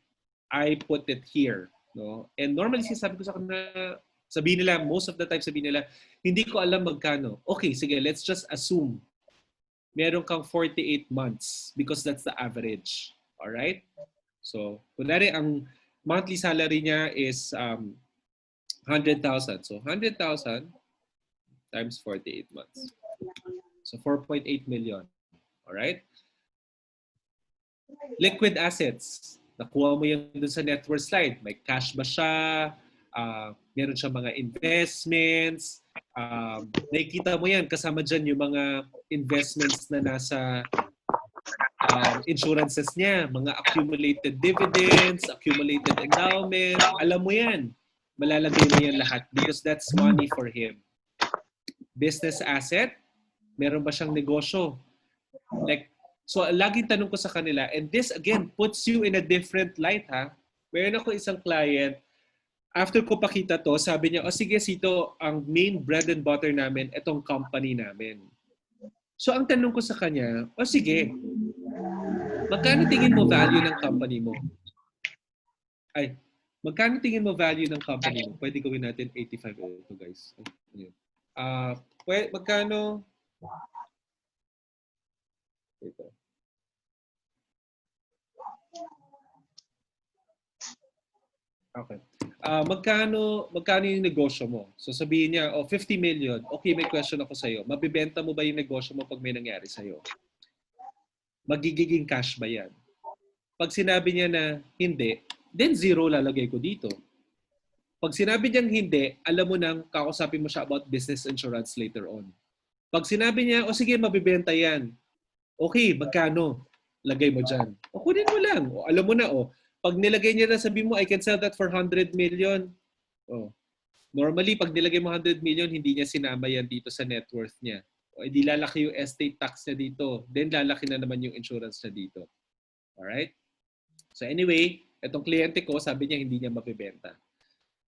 Speaker 1: I put it here. No? And normally, sabi ko sa kanila, sabihin nila, most of the time sabihin nila, hindi ko alam magkano. Okay, sige, let's just assume meron kang 48 months because that's the average. Alright? So, kunwari, ang monthly salary niya is 100,000. So, 100,000 times 48 months. So 4.8 million. Alright? Liquid assets. Nakuha mo yan dun sa net worth slide. May cash ba siya? Meron siya mga investments. Nakikita mo yan. Kasama dyan yung mga investments na nasa insurances niya. Mga accumulated dividends, accumulated endowment. Alam mo yan. Malalagay mo yan lahat because that's money for him. Business asset. Meron ba siyang negosyo? So, laging tanong ko sa kanila, and this again puts you in a different light, ha? Meron ako isang client, after ko pakita to, sabi niya, sige, Cito, ang main bread and butter namin, itong company namin. So, ang tanong ko sa kanya, sige, magkano tingin mo value ng company mo? Magkano tingin mo value ng company mo? Pwede gawin natin 85 ito, guys. Magkano? Ito. Okay. Magkano yung negosyo mo? So sabihin niya, 50 million. Okay, may question ako sa'yo. Mabibenta mo ba yung negosyo mo pag may nangyari sa'yo? Magiging cash ba yan? Pag sinabi niya na hindi, then zero lalagay ko dito. Pag sinabi niyang hindi, alam mo nang kakusapin mo siya about business insurance later on. Pag sinabi niya, sige, mabibenta yan. Okay, magkano? Lagay mo dyan. Kunin mo lang. Alam mo na, pag nilagay niya na, sabi mo, I can sell that for 100 million. Normally, pag nilagay mo 100 million, hindi niya sinama yan dito sa net worth niya. Hindi lalaki yung estate tax niya dito. Then lalaki na naman yung insurance niya dito. Alright? So anyway, itong kliyente ko, sabi niya hindi niya mabibenta.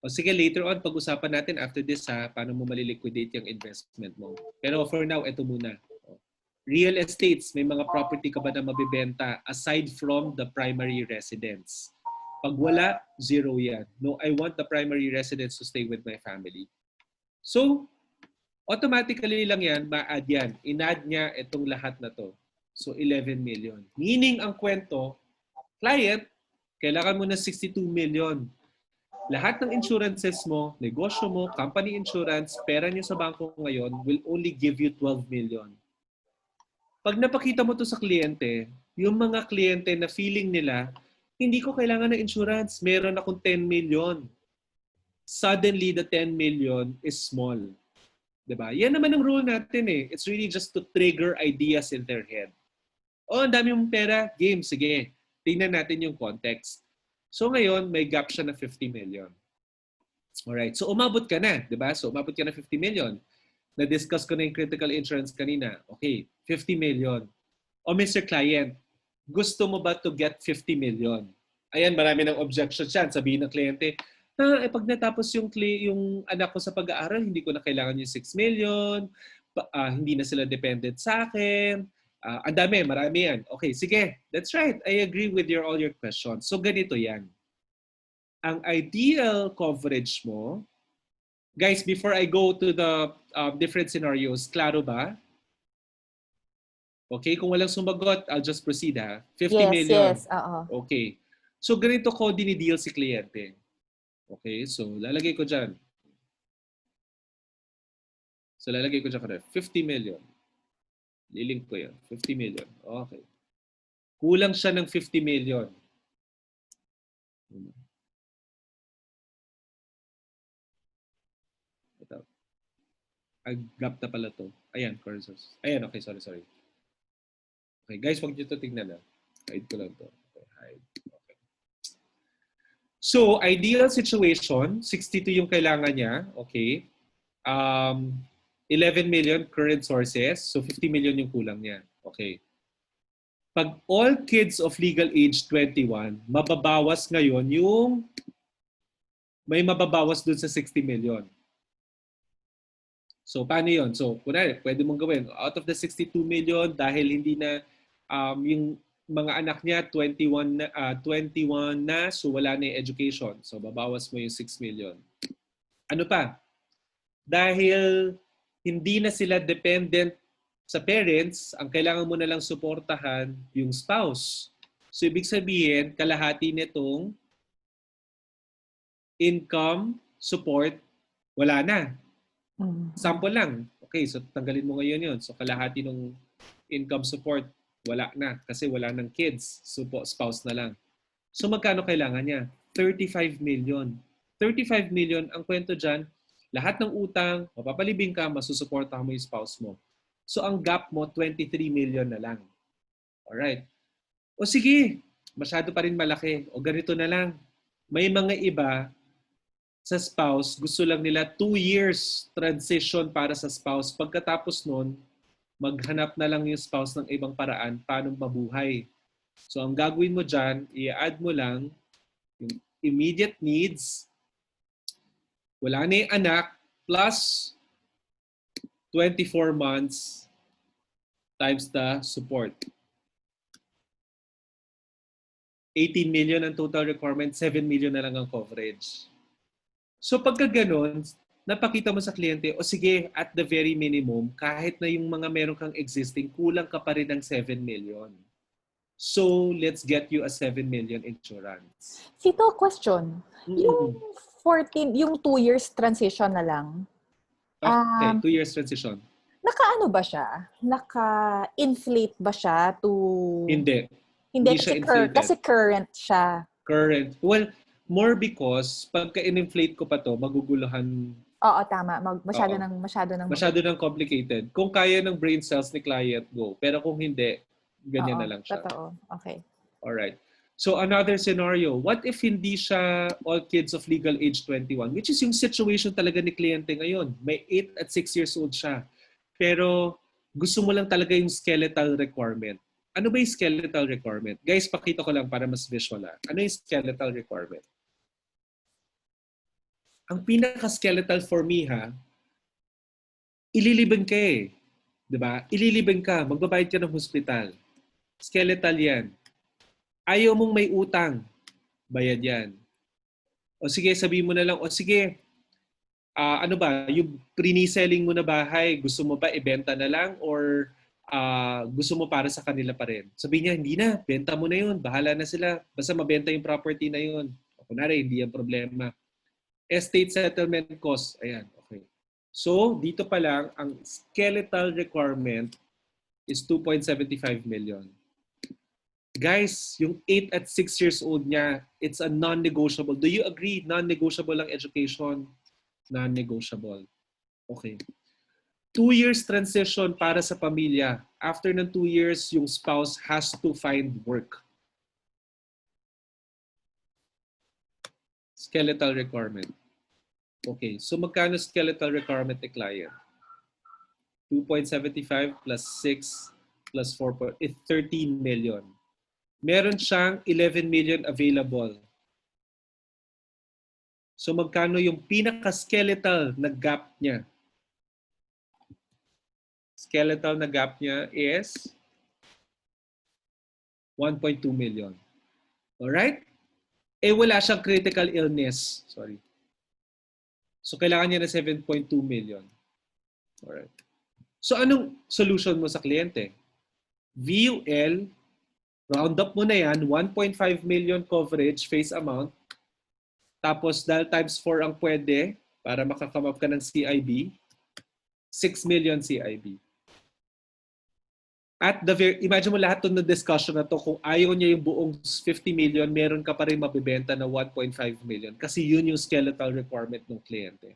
Speaker 1: Sige, later on, pag-usapan natin after this, paano mo maliliquidate yung investment mo. Pero for now, ito muna. Real estates, may mga property ka ba na mabibenta aside from the primary residence? Pag wala, zero yan. No, I want the primary residence to stay with my family. So, automatically lang yan, ma-add yan. In-add niya itong lahat na to. So, 11 million. Meaning, ang kwento, client, kailangan mo na 62 million. Lahat ng insurances mo, negosyo mo, company insurance, pera niyo sa bangko ngayon will only give you 12 million. Pag napakita mo to sa kliyente, yung mga kliyente na feeling nila, hindi ko kailangan ng insurance, meron akong 10 million. Suddenly, the 10 million is small. Diba? Yan naman ang rule natin eh. It's really just to trigger ideas in their head. Ang dami mong pera, game, sige. Tingnan natin yung context. So ngayon, may gap siya na 50 million. Alright, so umabot ka na, diba? So umabot ka na 50 million. Na-discuss ko na yung critical insurance kanina. Okay, 50 million. Mr. Client, gusto mo ba to get 50 million? Ayan, marami ng objections yan. Sabihin ng kliyente, pag natapos yung anak ko sa pag-aaral, hindi ko na kailangan yung 6 million. Hindi na sila dependent sa akin. Ang dami, marami yan. Okay, sige. That's right. I agree with all your questions. So, ganito yan. Ang ideal coverage mo, guys, before I go to the different scenarios, klaro ba? Okay, kung walang sumagot, I'll just proceed ha. 50 million.
Speaker 2: Yes.
Speaker 1: Okay. So, ganito ko dinideal si kliyente. Okay, so lalagay ko dyan. So, lalagay ko dyan 50 million. Lilink ko yan. 50 million. Okay. Kulang siya ng 50 million. Ito. Gap na pala to. Ayan, courses. Ayan, okay, sorry. Okay, guys, huwag nyo ito tignan na. Hide ko lang to. Okay, hide. Okay. So, ideal situation, 62 yung kailangan niya. Okay. 11 million current sources. So, 50 million yung kulang niya. Okay. Pag all kids of legal age 21, mababawas ngayon yung may mababawas dun sa 60 million. So, paano yun? So, kunwari, pwede mong gawin. Out of the 62 million, dahil hindi na yung mga anak niya, 21 na, so wala na yung education. So, babawas mo yung 6 million. Ano pa? Dahil hindi na sila dependent sa parents, ang kailangan mo na lang suportahan yung spouse. So, ibig sabihin, kalahati nitong income support, wala na. Sample lang. Okay, so tanggalin mo ngayon yun. So kalahati ng income support, wala na kasi wala ng kids. So spouse na lang. So magkano kailangan niya? 35 million. 35 million, ang kwento dyan, lahat ng utang, mapapalibing ka, masusuportahan mo yung spouse mo. So ang gap mo, 23 million na lang. Alright. O sige, masyado pa rin malaki. O ganito na lang. May mga iba sa spouse, gusto lang nila 2 years transition para sa spouse. Pagkatapos nun, maghanap na lang yung spouse ng ibang paraan paano mabuhay. So ang gagawin mo dyan, i-add mo lang yung immediate needs, wala na yung anak, plus 24 months times the support. 18 million ang total requirement, 7 million na lang ang coverage. So pagka ganun, napakita mo sa kliyente, o sige, at the very minimum, kahit na yung mga meron kang existing, kulang ka pa rin ng 7 million. So let's get you a 7 million insurance.
Speaker 2: Cito, question. Yung 14, yung 2 years transition na lang,
Speaker 1: Okay, 2 years transition.
Speaker 2: naka-ano ba siya? Naka-inflate ba siya to...
Speaker 1: Hindi.
Speaker 2: Hindi
Speaker 1: Hindi siya
Speaker 2: kasi,
Speaker 1: inflated.
Speaker 2: kasi current siya.
Speaker 1: Current. Well, more because pagka in-inflate ko pa to, maguguluhan.
Speaker 2: Oo, tama. Masyado
Speaker 1: Oo.
Speaker 2: masyado
Speaker 1: nang complicated. Kung kaya ng brain cells ni client, go. Pero kung hindi, ganyan
Speaker 2: Oo,
Speaker 1: na lang siya.
Speaker 2: Totoo. Okay.
Speaker 1: Alright. So another scenario, what if hindi siya all kids of legal age 21, which is yung situation talaga ni kliyente ngayon. May 8 at 6 years old siya. Pero gusto mo lang talaga yung skeletal requirement. Ano ba yung skeletal requirement? Guys, pakita ko lang para mas visual. Ano yung skeletal requirement? Ang pinaka-skeletal for me ililibing ka eh. Diba? Ililibing ka, magbabayad ka ng hospital. Skeletal yan. Ayaw mong may utang, bayad yan. O sige, sabihin mo na lang, o sige, ano ba, yung pre-selling mo na bahay, gusto mo ba ibenta na lang or gusto mo para sa kanila pa rin? Sabihin niya, hindi na, benta mo na yun, bahala na sila, basta mabenta yung property na yun. O kunwari, hindi yan problema. Estate settlement cost, ayan, okay. So, dito pa lang, ang skeletal requirement is 2.75 million. Guys, yung 8 at 6 years old niya, it's a non-negotiable. Do you agree? Non-negotiable ang education? Non-negotiable. Okay. 2 years transition para sa pamilya. After ng 2 years, yung spouse has to find work. Skeletal requirement. Okay. So magkano skeletal requirement ni client? 2.75 plus 6 plus 4, 13 million. Meron siyang 11 million available. So magkano yung pinaka-skeletal na gap niya? Skeletal na gap niya is 1.2 million. Alright? Eh wala siyang critical illness. Sorry. So kailangan niya na 7.2 million. Alright. So anong solution mo sa kliyente? VUL, round up mo na yan, 1.5 million coverage face amount. Tapos dahil times 4 ang pwede para makakamap ka ng CIB, 6 million CIB. At imagine mo lahat ng discussion na to, kung ayaw niya yung buong 50 million, meron ka pa rin mabibenta na 1.5 million kasi yun yung skeletal requirement ng kliyente.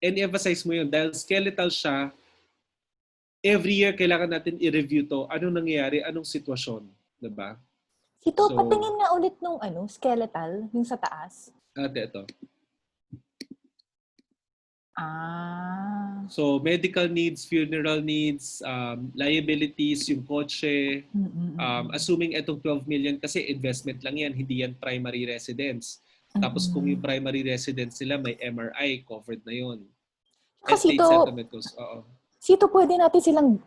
Speaker 1: And emphasize mo yun, dahil skeletal siya, every year kailangan natin i-review to, anong nangyayari, anong sitwasyon, diba?
Speaker 2: Cito, patingin nga ulit nung skeletal, yung sa taas.
Speaker 1: Ito.
Speaker 2: Ah.
Speaker 1: So, medical needs, funeral needs, liabilities, yung kotse, assuming itong 12 million kasi investment lang yan, hindi yan primary residence. Tapos kung yung primary residence sila, may MRI, covered na yun.
Speaker 2: Kasi
Speaker 1: Estate settlement costs, oo.
Speaker 2: Cito, pwede natin silang,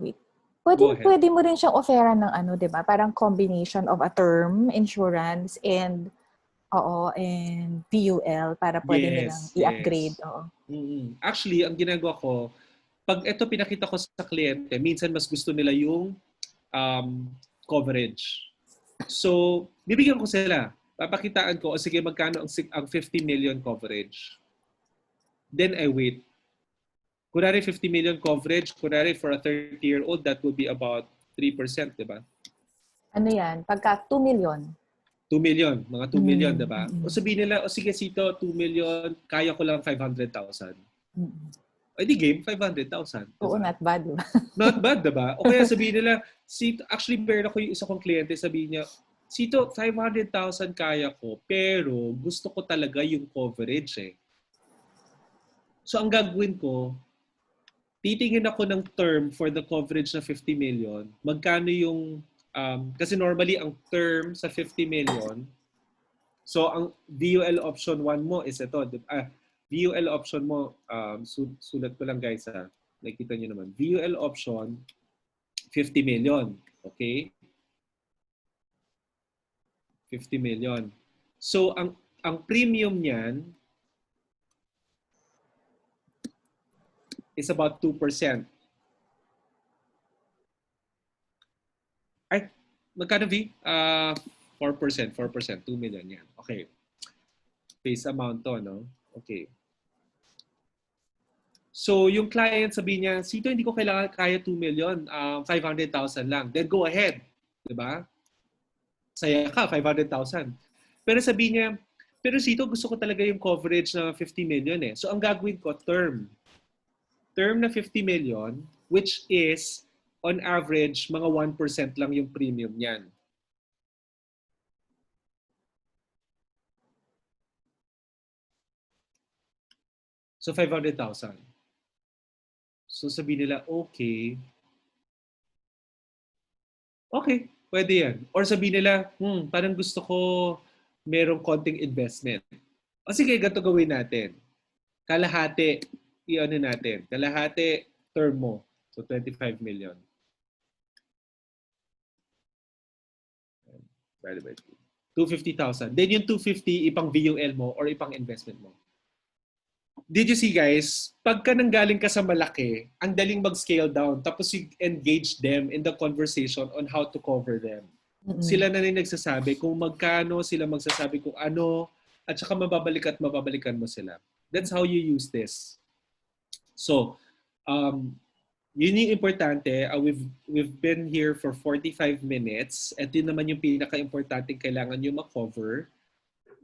Speaker 2: wait. Pwede mo rin siyang offeran ng di ba? Parang combination of a term insurance and PUL para pwede nilang i-upgrade.
Speaker 1: Yes. Actually, ang ginagawa ko, pag ito pinakita ko sa kliyente, minsan mas gusto nila yung coverage. So, bibigyan ko sila. Papakitaan ko, sige, magkano ang 50 million coverage. Then I wait. Kunwari 50 million coverage, kunwari for a 30-year-old, that would be about 3%, di ba?
Speaker 2: Ano yan? Pagka 2 million.
Speaker 1: 2 million, mga 2 million, di ba?
Speaker 2: Mm.
Speaker 1: O sabihin nila, o sige Cito, 2 million, kaya ko lang 500,000.
Speaker 2: Mm.
Speaker 1: Ay di game, 500,000. Diba?
Speaker 2: Oo, not bad, di ba?
Speaker 1: Not bad, diba? O kaya sabihin nila, Cito, actually, meron ako yung isa kong kliyente, sabihin niya, Cito, 500,000 kaya ko, pero gusto ko talaga yung coverage eh. So ang gagawin ko, titingin ako ng term for the coverage na 50 million. Magkano yung, kasi normally ang term sa 50 million, so ang VUL option 1 mo is ito. VUL option mo, sulat ko lang guys ha. Nakikita nyo naman. VUL option, 50 million. Okay? 50 million. So ang premium niyan is about 2%. Ay, magkano V? 4%, 2 million yan. Okay. Face amount to, no? Okay. So, yung client sabi niya, Cito, hindi ko kailangan kaya 2 million, 500,000 lang. Then go ahead. Diba? Saya ka, 500,000. Pero sabi niya, pero Cito, gusto ko talaga yung coverage na 50 million eh. So, ang gagawin ko, term. Term na 50 million, which is, on average, mga 1% lang yung premium niyan. So, 500,000. So, sabi nila, okay. Okay, pwede yan. Or sabi nila, parang gusto ko merong konting investment. O sige, ganito gawin natin. Kalahati, i-ano natin. Kalahati, term mo. So, 25 million. Divided by 250,000. Then yung 250, ipang VUL mo or ipang investment mo. Did you see guys, pagka nanggaling ka sa malaki, ang daling mag-scale down tapos you engage them in the conversation on how to cover them. Mm-hmm. Sila na rin nagsasabi kung magkano, sila magsasabi kung ano, at saka mababalikan mo sila. That's how you use this. So, yun yung importante. We've been here for 45 minutes. At yun naman yung pinaka-importante kailangan nyo ma-cover.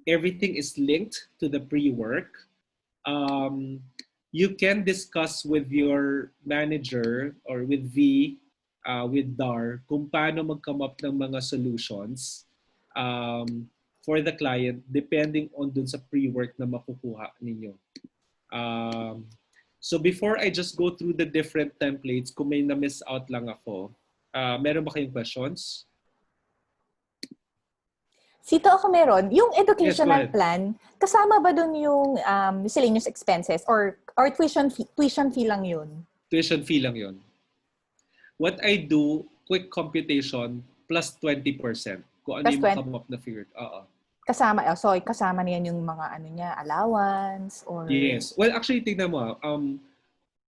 Speaker 1: Everything is linked to the pre-work. You can discuss with your manager or with V, with DAR, kung paano mag-come up ng mga solutions for the client depending on dun sa pre-work na makukuha ninyo. So before I just go through the different templates, kung may na-miss out lang ako, meron ba kayong questions?
Speaker 2: Cito, ako meron. Yung educational
Speaker 1: Yes,
Speaker 2: plan, kasama ba dun yung miscellaneous expenses or tuition fee lang yun?
Speaker 1: Tuition fee lang yun. What I do, quick computation plus 20%. Kung ano yung come up na figure.
Speaker 2: Kasama, kasama niyan yung mga ano niya, allowance or...
Speaker 1: Yes. Well, actually, tignan mo.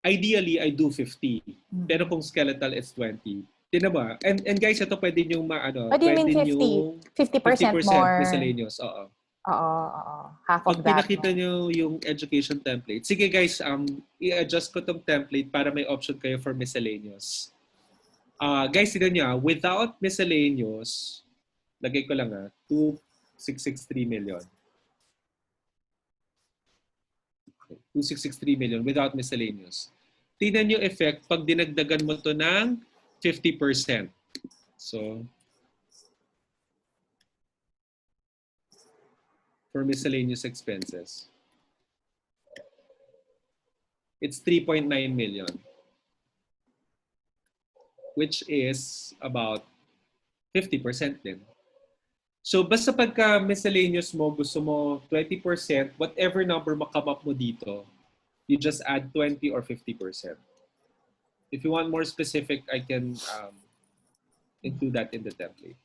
Speaker 1: Ideally, I do 50. Mm-hmm. Pero kung skeletal, it's 20. Tignan mo. And guys, ito pwede nyo
Speaker 2: What do you mean 50? 50% more?
Speaker 1: Miscellaneous. Oo.
Speaker 2: Half of
Speaker 1: Pag
Speaker 2: that.
Speaker 1: Pag pinakita nyo yung education template, sige guys, i-adjust ko tong template para may option kayo for miscellaneous. Guys, tignan nyo, without miscellaneous, lagay ko lang 2,663 million. Okay, 2,663 million without miscellaneous. Tignan nyo effect pag dinagdagan mo to ng 50%. So, for miscellaneous expenses, it's 3.9 million, which is about 50% din. So, basta pagka miscellaneous mo, gusto mo 20%, whatever number makam up mo dito, you just add 20 or 50%. If you want more specific, I can include that in the template.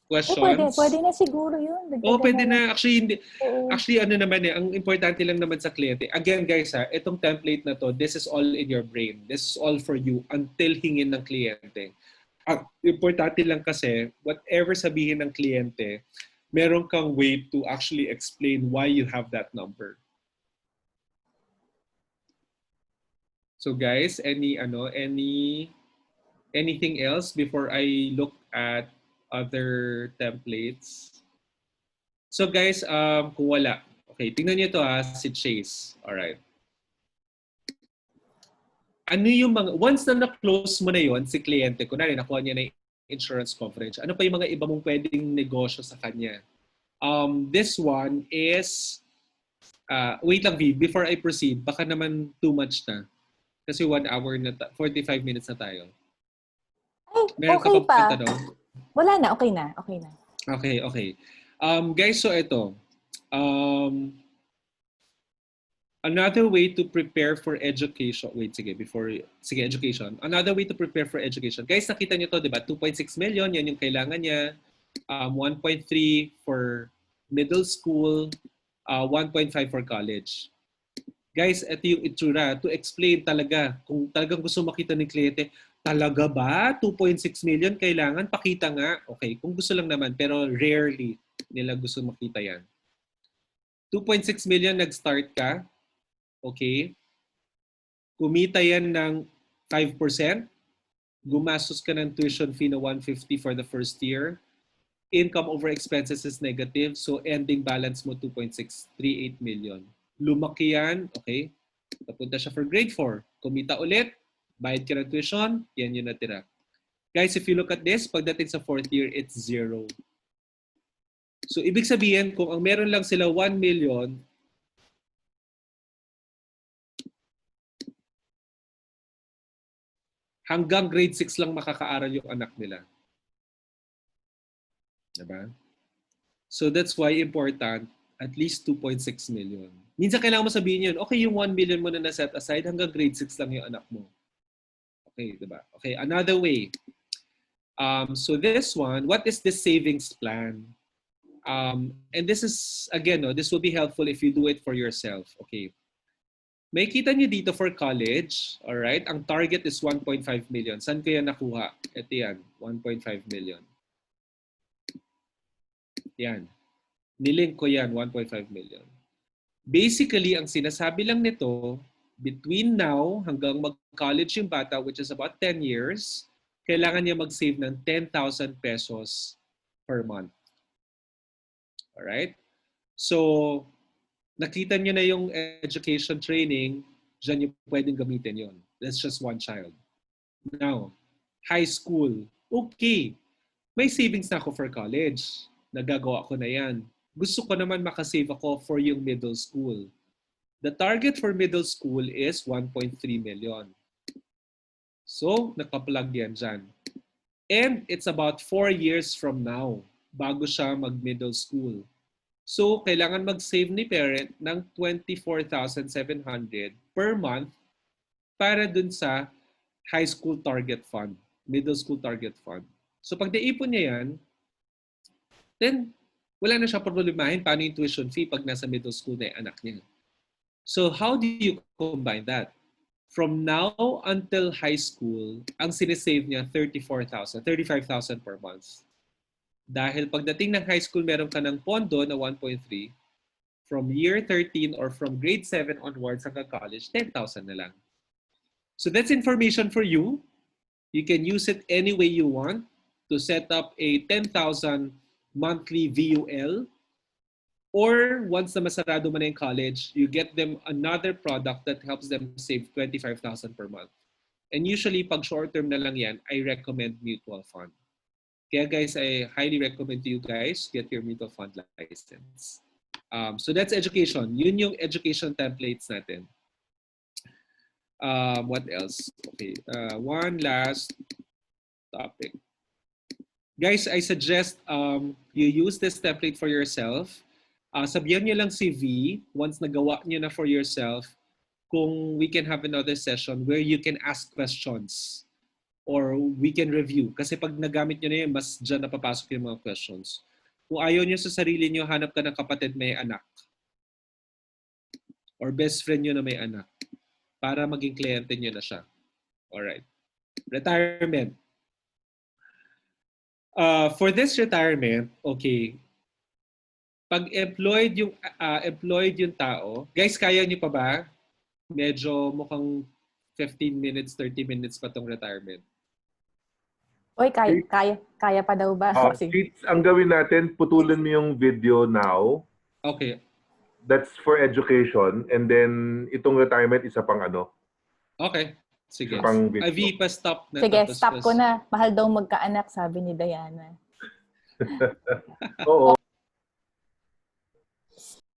Speaker 1: Questions?
Speaker 2: Pwede na siguro yun.
Speaker 1: Pwede na. Actually, ano naman ang importante lang naman sa kliyente. Again, guys, itong template na to, this is all in your brain. This is all for you until hingin ng kliyente. Ang importante lang kasi, whatever sabihin ng kliyente, meron kang way to actually explain why you have that number. So guys, anything else before I look at other templates? So guys, kung wala, okay, tingnan niyo to si Chase. Alright. Ano yung mga, once na na-close mo na yon si kliyente, kunwari nakuha niya na yung insurance coverage, ano pa yung mga iba mong pwedeng negosyo sa kanya? This one is, wait lang V, before I proceed, baka naman too much na. Kasi 1 hour na, 45 minutes na tayo.
Speaker 2: Ay,
Speaker 1: Meron
Speaker 2: okay
Speaker 1: ka pa
Speaker 2: pa.
Speaker 1: tanong?
Speaker 2: Wala na, okay na. Okay na.
Speaker 1: Okay. Guys, so ito. Another way to prepare for education. Wait, sige, education. Another way to prepare for education. Guys, nakita niyo to, di ba? 2.6 million, yan yung kailangan niya. 1.3 for middle school, 1.5 for college. Guys, ito yung itsura to explain talaga kung talagang gusto makita ng kliyente, talaga ba 2.6 million kailangan? Pakita nga. Okay, kung gusto lang naman, pero rarely nila gusto makita yan. 2.6 million nag-start ka, okay? Kumita yan ng 5%, gumastos ka ng tuition fee na 150 for the first year, income over expenses is negative, so ending balance mo 2.638 million. Lumaki yan, okay? Napunta siya for grade 4. Kumita ulit, bayad ka ng tuition, yan yung natira. Guys, if you look at this, pagdating sa 4th year, it's 0. So, ibig sabihin, kung ang meron lang sila 1 million, hanggang grade 6 lang makakaaral yung anak nila. Diba? So, that's why important, at least 2.6 million. Minsan kailangan mo sabihin yun, okay, yung 1 million mo na na-set aside, hanggang grade 6 lang yung anak mo. Okay, diba? Okay, another way. So this one, what is this savings plan? And this is, again, this will be helpful if you do it for yourself. Okay. May kita nyo dito for college, all right? Ang target is 1.5 million. Saan ko yan nakuha? Ito yan, 1.5 million. Yan. Nilink ko yan, 1.5 million. Basically, ang sinasabi lang nito, between now hanggang mag-college yung bata, which is about 10 years, kailangan niya mag-save ng 10,000 pesos per month. Alright? So, nakita niyo na yung education training, dyan yung pwedeng gamitin yon. That's just one child. Now, high school. Okay. May savings na ako for college. Nagagawa ko na yan. Gusto ko naman makasave ako for yung middle school. The target for middle school is 1.3 million. So, nakaplug yan dyan. And it's about 4 years from now bago siya mag-middle school. So, kailangan mag-save ni parent ng 24,700 per month para dun sa high school target fund, middle school target fund. So, pag naipon niya yan, then wala na siya problemahin paano yung tuition fee pag nasa middle school na yung anak niya. So, how do you combine that? From now until high school, ang sinisave niya 35,000 per month. Dahil pagdating ng high school, meron ka ng pondo na 1.3. From year 13 or from grade 7 onwards hanggang college, 10,000 na lang. So that's information for you. You can use it any way you want to set up a 10,000 monthly VUL. Or once na masarado mo na yung college, you get them another product that helps them save 25,000 per month. And usually, pag short-term na lang yan, I recommend mutual fund. Kaya guys, I highly recommend to you guys get your mutual fund license. So that's education. Yun yung education templates natin. What else? Okay, one last topic. Guys, I suggest you use this template for yourself. Sabihan niyo lang si V, once nagawa niyo na for yourself, kung we can have another session where you can ask questions or we can review. Kasi pag nagamit niyo na yun, mas dyan napapasok yung mga questions. Kung ayaw niyo sa sarili niyo, hanap ka ng kapatid may anak. Or best friend niyo na may anak. Para maging kliyente niyo na siya. Alright. Retirement. For this retirement, okay, pag employed yung tao, guys, kaya niyo pa ba? Medyo mukhang 15 minutes, 30 minutes pa tong retirement.
Speaker 2: Oy, kaya pa daw ba? Sige.
Speaker 3: Cheats, ang gawin natin, putulin mo yung video now.
Speaker 1: Okay.
Speaker 3: That's for education. And then, itong retirement, isa pang ano.
Speaker 1: Okay. Sige.
Speaker 3: Isa pang video.
Speaker 1: V, pa-stop na.
Speaker 2: Sige,
Speaker 1: tapos
Speaker 2: stop ko na. Mahal daw magkaanak, sabi ni Diana.
Speaker 3: Oo.